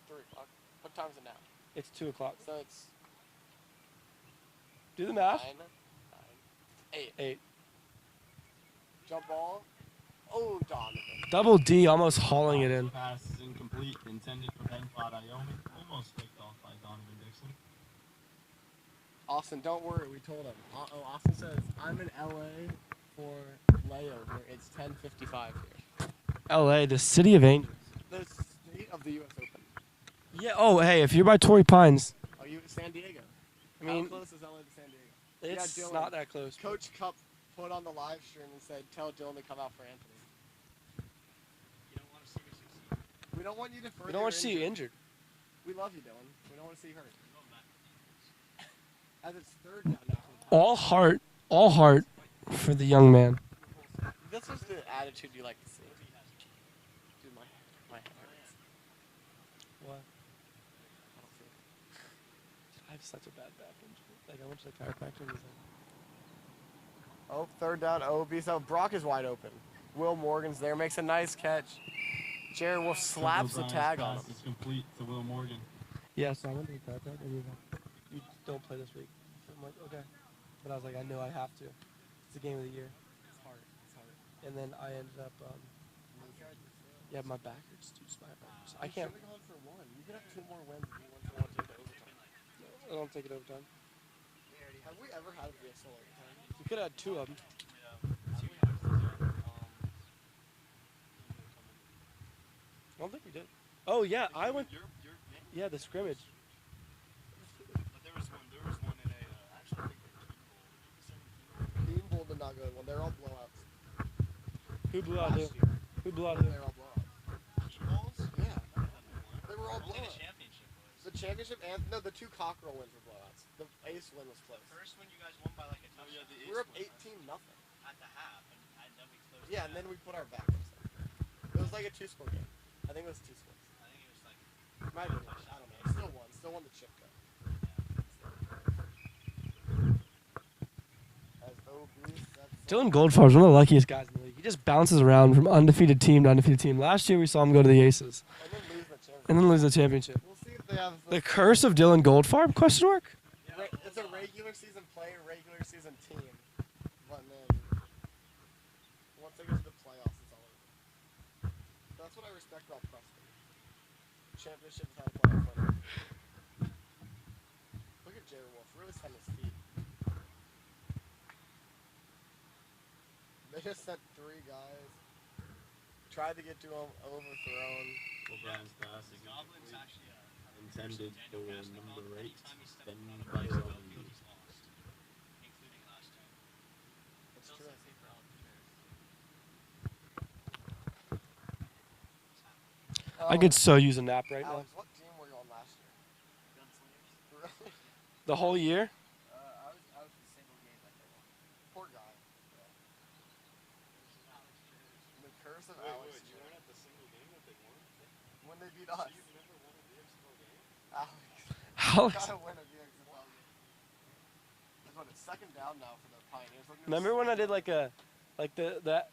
3 o'clock. What time is it now? It's 2 o'clock. So it's Do the math. 9, 8. 8. Jump ball. Oh, Donovan. Double D almost hauling it in. Pass is incomplete. Intended for Ben Fadayomi. Almost picked off by Donovan Dixon. Austin, don't worry. We told him. Austin says I'm in LA for layover. It's 10:55 here. LA, the city of angels. The state of the U.S. Open. Yeah. Oh, hey, if you're by Torrey Pines, Are you San Diego? I mean, How close is LA to San Diego? it's Yeah, Dylan. not that close. Coach Cup put on the live stream and said, "Tell Dylan to come out for Anthony." You don't want to see me succeed. We don't want you to further. We don't want to see you injured. We love you, Dylan. We don't want to see you hurt. As it's third down now. All heart for the young man. This was the attitude you like to see. Dude, my head hurts. What? I don't feel good. I have such a bad back injury. Like I went to the chiropractor and he's like, Oh, third down, OB. So Brock is wide open. Will Morgan's there, makes a nice catch. Jared Wolf slaps the O'Brien's tag on him. pass is complete to Will Morgan. yeah, so I went to the chiropractor and he was like, you don't play this week. So I'm like, okay. But I was like, I know I have to. It's the game of the year. It's hard. It's hard. And then I ended up Yeah, my back hurts too. My back hurts. I You can't. should've gone for one. You could have 2 more wins if you went for one to overtime. I don't take it overtime. Have we ever had a VSL overtime? We could have had 2 of them. I don't think we did. Oh yeah, I went. Yeah, the scrimmage. But there was one in a, actually, I think Bean Bowl did not go in one. They're all blowouts. Who blew out who? Last year, Who blew out who? they're all blowouts. Yeah. They were all blowouts. The championship and no, the 2 Cockerel wins were blowouts. The ace win was close. First one you guys won by like a touchdown. yeah, the We were up 18-0. At the half, and then we closed. Yeah, and then we put our back up. It was like a 2-score game. I think it was 2 scores. I think it was like. Might have been. I don't know. Still won. Still won the chip cup. As OB, that's Dylan Goldfarb is one of the luckiest guys in the league. He just bounces around from undefeated team to undefeated team. Last year we saw him go to the Aces and then lose the championship. and then lose the championship. We'll see if they have. The curse of Dylan Goldfarb? Question mark. It's a regular season player, regular season team. But then once they get to the playoffs, it's all over. That's what I respect about Preston. Championship without a playoff winner. Look at Jared Wolf, really set his feet. They just sent 3 guys. Tried to get to him, overthrown. O'Brien's pass is Goblins incomplete. actually. Intended for Daniel Gaskell, number 8, anytime he stepped then foot by on the Zombie. field, he's lost, including last time. That's Still true. says he for all the players. I could so use a nap right now. Alex, what team were you on last year? Gunslingers. Really? The whole year? I was the single game that they won. Poor guy. Alex Jones. The curse of Wait, Alex. you weren't at the single game that they won? When they beat us. You've never won a VXL game? Alex. Alex. Gotta win a VXFL game. That's what it's 2nd down now for the Pioneers. Look at Remember when I did like a, like that?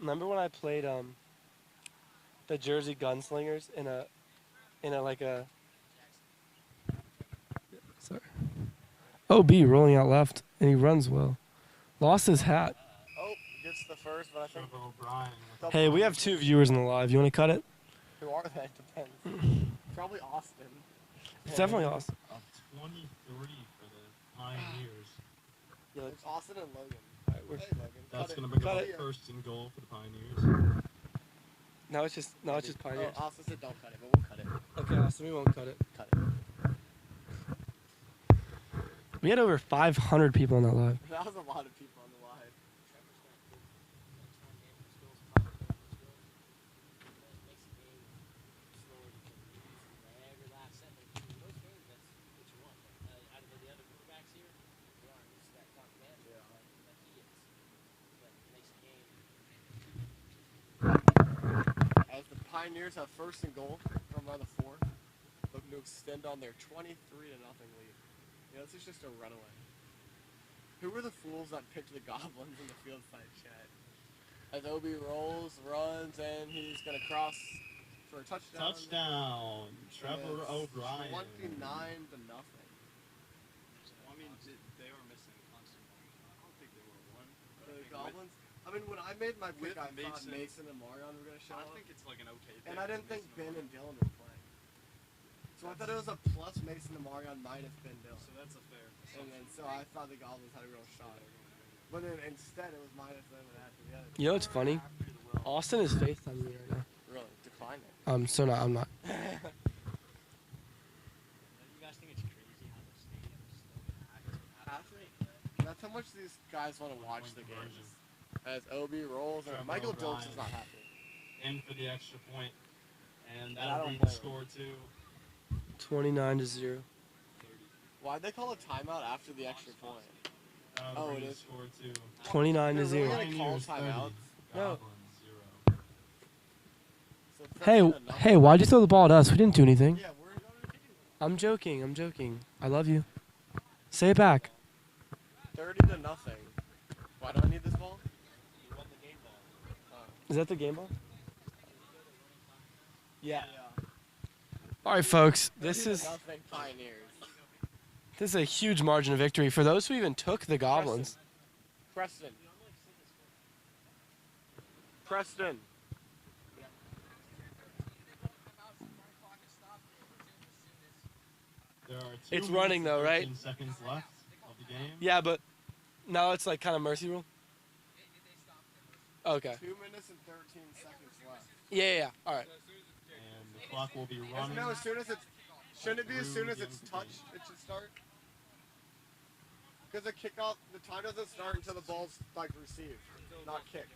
Remember when I played the Jersey Gunslingers in a like a. Sorry. OB rolling out left and he runs well. Lost his hat. Oh, gets the first, but I think. Trevor O'Brien. Hey, we have 2 viewers in the live. You want to cut it? Who are they? Depends. Probably Austin. It's definitely awesome. Of 23 for the Pioneers. Yeah, It's Austin and Logan. we're- Hey, Logan. That's Cut going it. to bring Cut up it. first and goal for the Pioneers. now it's just Pioneers. Oh, Austin said don't cut it, but we'll cut it. Okay, Austin, we won't cut it. Cut it. We had over 500 people on that live. That was a lot of people on the live. As the Pioneers have first and goal from around the 4, looking to extend on their 23-0 lead. Yeah, this is just a runaway. Who were the fools that picked the Goblins in the field side chat? As Obi rolls, runs, and he's gonna cross for a touchdown. Touchdown. Trevor It's O'Brien. 29-0. I mean, they are missing constantly. I don't think they were one. The Goblins. I mean, when I made my pick, With I thought Mason- Mason and Marion were gonna show I up, think it's like an okay pick. and I didn't think Mason Ben and and Dylan were playing. So I thought it was a plus Mason and Marion minus Ben Dylan. So that's a fair. And then so I thought the Goblins had a real shot. But then instead it was minus them and after the other. You know what's funny? Austin is FaceTiming me right now. Really? Declining. So no, I'm not. You guys think it's crazy how the stadium is still packed? That's how much these guys want to watch the games. As Obi rolls and Trevor Michael O'Brien. Dilks is not happy. In for the extra point. And I that'll don't bring the blame him. score to 29-0. Why'd they call a timeout after the extra point? that'll Oh, bring it the is. score to 29-0. They're really gonna call Pioneers 30, timeouts? No. Goblins 0. So it's Hey, 30-0. hey, why'd you throw the ball at us? We didn't do anything. Yeah, we're I'm joking. I'm joking. I love you. Say it back. 30-0. Why do I need this ball? You won the game ball. Is that the game ball? Yeah. Yeah. All right, folks. This is Nothing Pioneers. a huge margin of victory for those who even took the Goblins. Preston. There are It's 2 running minutes and though, right? 13 seconds left of the game. Yeah, but now it's like kind of mercy rule. Okay. 2 minutes and 13 seconds left. Yeah. All right. And the clock will be running. No, as soon as it's. Shouldn't it be as soon as it's touched, it should start? Because the kickoff, the time doesn't start until the ball's like received, not kicked.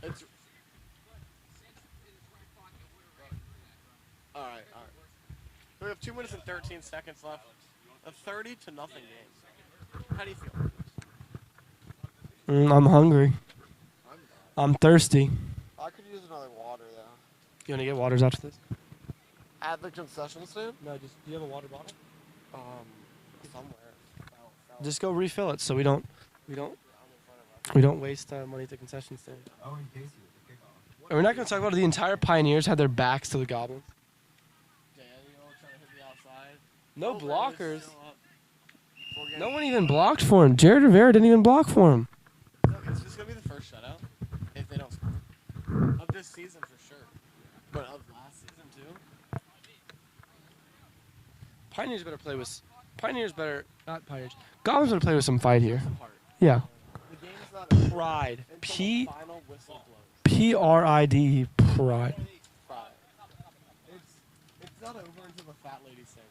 It's. All right. We have 2 minutes and 13 seconds left. A 30-0 game. How do you feel? I'm hungry. I'm thirsty. I could use another water though. You want to get waters after this? At the concession stand? No, just do you have a water bottle? Somewhere. Just go refill it so we don't waste money at the concession stand. Oh, in case you with the kickoff. And we're not going to talk about the entire Pioneers had their backs to the Goblins. Daniel trying to hit the outside. No blockers. Still up. No one even blocked for him. Jared Rivera didn't even block for him. Look, it's just gonna be the first shutout if they don't score of this season for sure, but of last season too. Goblins better play with some fight here. Some heart. Yeah. The game's not over Pride. until the final whistle blows. P-R-I-D-E. Pride. Pride. It's not over until the fat lady sings.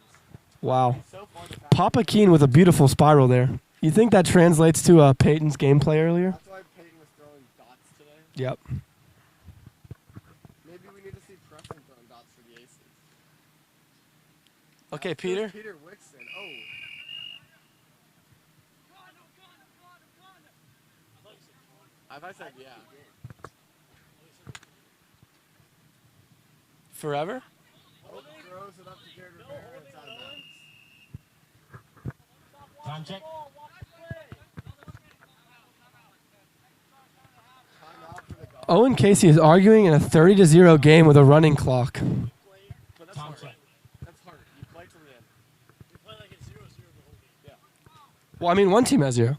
Wow. It's so far the fat Papa Keen with a beautiful spiral there. You think that translates to Peyton's gameplay earlier? That's why Peyton was throwing dots today. Yep. Maybe we need to see Preston throwing dots for the aces. Okay, That's Peter. Peter Wixon. Oh. I said yeah. Forever? Oh, throws it up to Jared Rivera. It's out of bounds. Time check. Timeout for the Goblins. Owen Casey is arguing in a 30-0 game with a running clock. But that's Time hard. check. That's hard. You play till the end. You play like it's 0-0 the whole game. Well, I mean, one team has 0. I know,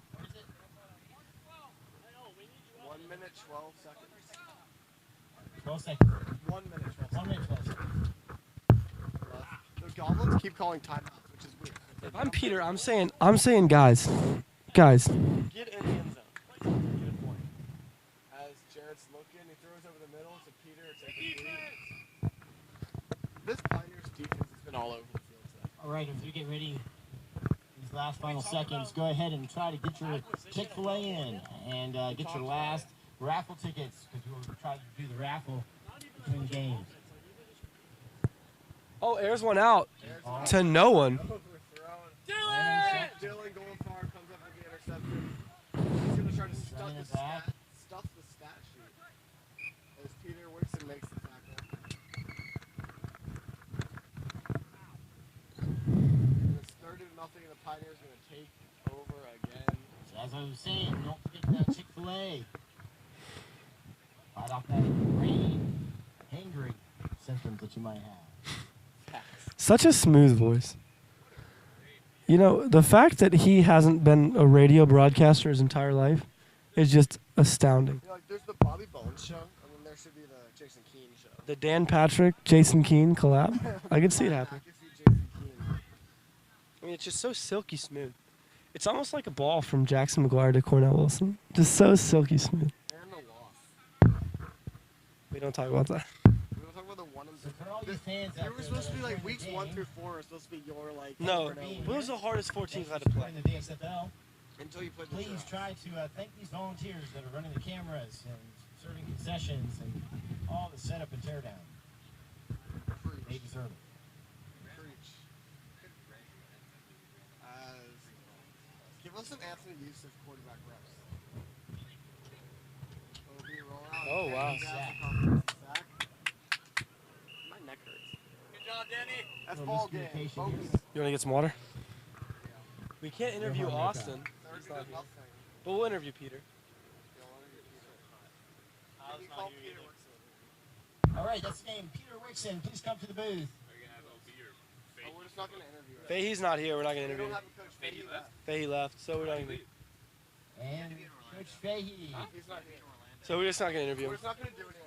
we need you out. 1 minute, 12 seconds. 12 seconds. 1 minute, 12 1 minute, 12 seconds. seconds. The Goblins keep calling timeouts, which is weird. If I'm Peter, I'm saying, guys, Get in the end zone. Get a point. As Jared's looking, he throws over the middle to Peter. It's incomplete. This Pioneers defense has been all over the field today. All right, as we get ready, these last final seconds, go ahead and try to get your Chick-fil-A in and get your last raffle tickets because we'll try to do the raffle between the games. oh, airs one out to no one. Overthrown. Dylan going far, comes up with the interception. He's going to try to Running it back. stuff the stat sheet. As Peter Wixon makes the tackle. And it's 30-0, and the Pioneers are going to take over again. So as I was saying, don't forget that Chick-fil-A. Fight off that brain hangry symptoms that you might have. Such a smooth voice. You know, the fact that he hasn't been a radio broadcaster his entire life is just astounding. You know, like, there's the Bobby Bones show, and then there should be the Jason Keane show. The Dan Patrick, Jason Keane collab. I could see it happening. I can see Jason Keane. I mean, it's just so silky smooth. It's almost like a ball from Jackson McGuire to Cornell Wilson. Just so silky smooth. And the loss. We don't talk about that. We don't talk about the one and So for all you fans out There were there supposed to be that are like weeks enjoying 1 the through game, 4 are supposed to be your like. No, inferno what was the hardest 14 thanks had for to play? supporting the VXFL. until you played the Please draft. try to thank these volunteers that are running the cameras and serving concessions and all the setup and teardown. They Preach. deserve it. Preach. Give us an Anthony Yusuf quarterback reps. Oh, wow. Sack. My neck hurts. Good job, Danny. That's No ball game. miscommunication Focus. here. You want to get some water? We can't interview You're hungry, Austin, 30 to nothing. but we'll interview Peter. Can you call Peter Wixon? All right, that's the name. Peter Wixon, please come to the booth. Oh, we're just not going to interview him. Fahey's not here. We're not going to We interview don't him. have a coach. Fahey left. Fahey left, so we're not going to. And Coach Fahey. He's not here. So we're just not going to interview We're him. just not going to do anything.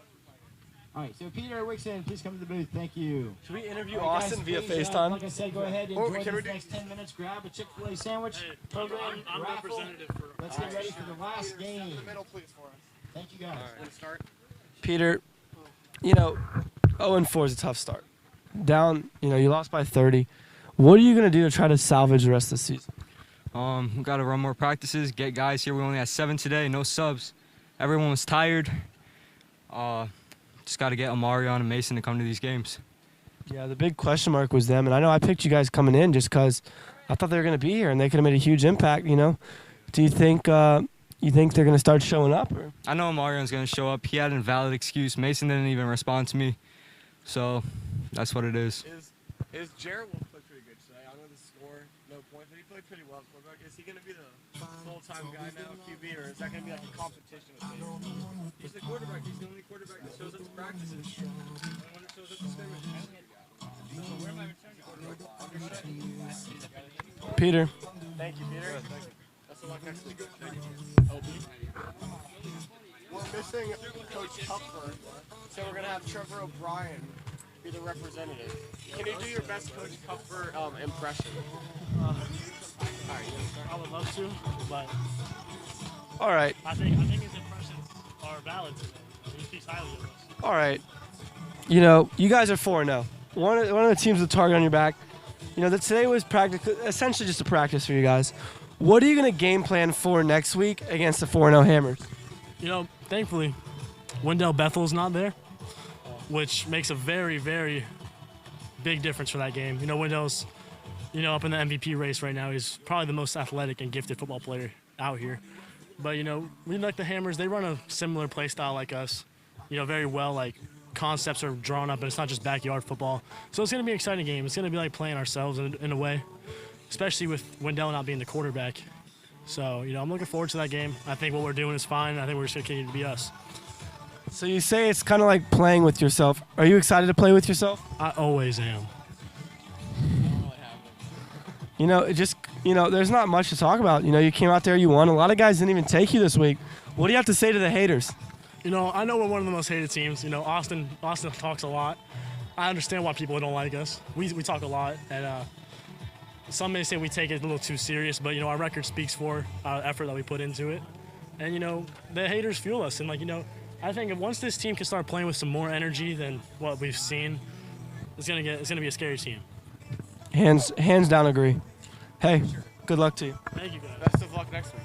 All right, so Peter Wixon, please come to the booth. Thank you. Should we interview All right, guys, Austin via please, FaceTime? like I said, go ahead and Or enjoy can we these do- next 10 minutes. Grab a Chick-fil-A sandwich. Program I'm raffle. representative for. Let's get ready for the last game. please, for us. Thank you, guys. Peter, 0-4 is a tough start. Down, you lost by 30. What are you going to do to try to salvage the rest of the season? We got to run more practices, get guys here. We only had 7 today, no subs. Everyone was tired. Just got to get Amarion and Mason to come to these games. Yeah, the big question mark was them, and I know I picked you guys coming in just because I thought they were going to be here and they could have made a huge impact. Do you think they're going to start showing up? Or? I know Amarion's going to show up. He had an invalid excuse. Mason didn't even respond to me. So that's what it is. Is Jared Wolf played pretty good today? I know the score, no points, but he played pretty well. Quarterback. Is he going to be the full-time guy now, QB, or is that going to be like a competition with Mason? He's the quarterback. He's the only quarterback that shows up to practices. The only one that shows up to scrimmage. Peter. Thank you, Peter. That's a lot next week. We're missing Coach Kupfer, so we're going to have Trevor O'Brien be the representative. Can you do your best Coach Kupfer impression? I would love to, but All right. I think his impressions are valid today. He speaks highly of us. All right. You guys are 4-0. One of the teams with a target on your back. That today was essentially just a practice for you guys. What are you going to game plan for next week against the 4-0 Hammers? Thankfully, Wendell Bethel's not there, which makes a very, very big difference for that game. Wendell's, up in the MVP race right now. He's probably the most athletic and gifted football player out here. But, we like the Hammers. They run a similar play style like us, very well, like concepts are drawn up, and it's not just backyard football. So it's going to be an exciting game. It's going to be like playing ourselves in a way, especially with Wendell not being the quarterback. So, I'm looking forward to that game. I think what we're doing is fine. I think we're just going to continue to be us. So you say it's kind of like playing with yourself. Are you excited to play with yourself? I always am. There's not much to talk about. You came out there, you won. A lot of guys didn't even take you this week. What do you have to say to the haters? I know we're one of the most hated teams. Austin talks a lot. I understand why people don't like us. We talk a lot, and some may say we take it a little too serious, but our record speaks for our effort that we put into it. And the haters fuel us, and I think once this team can start playing with some more energy than what we've seen, it's gonna be a scary team. Hands down agree. Hey, good luck to you. Thank you, guys. Best of luck next week.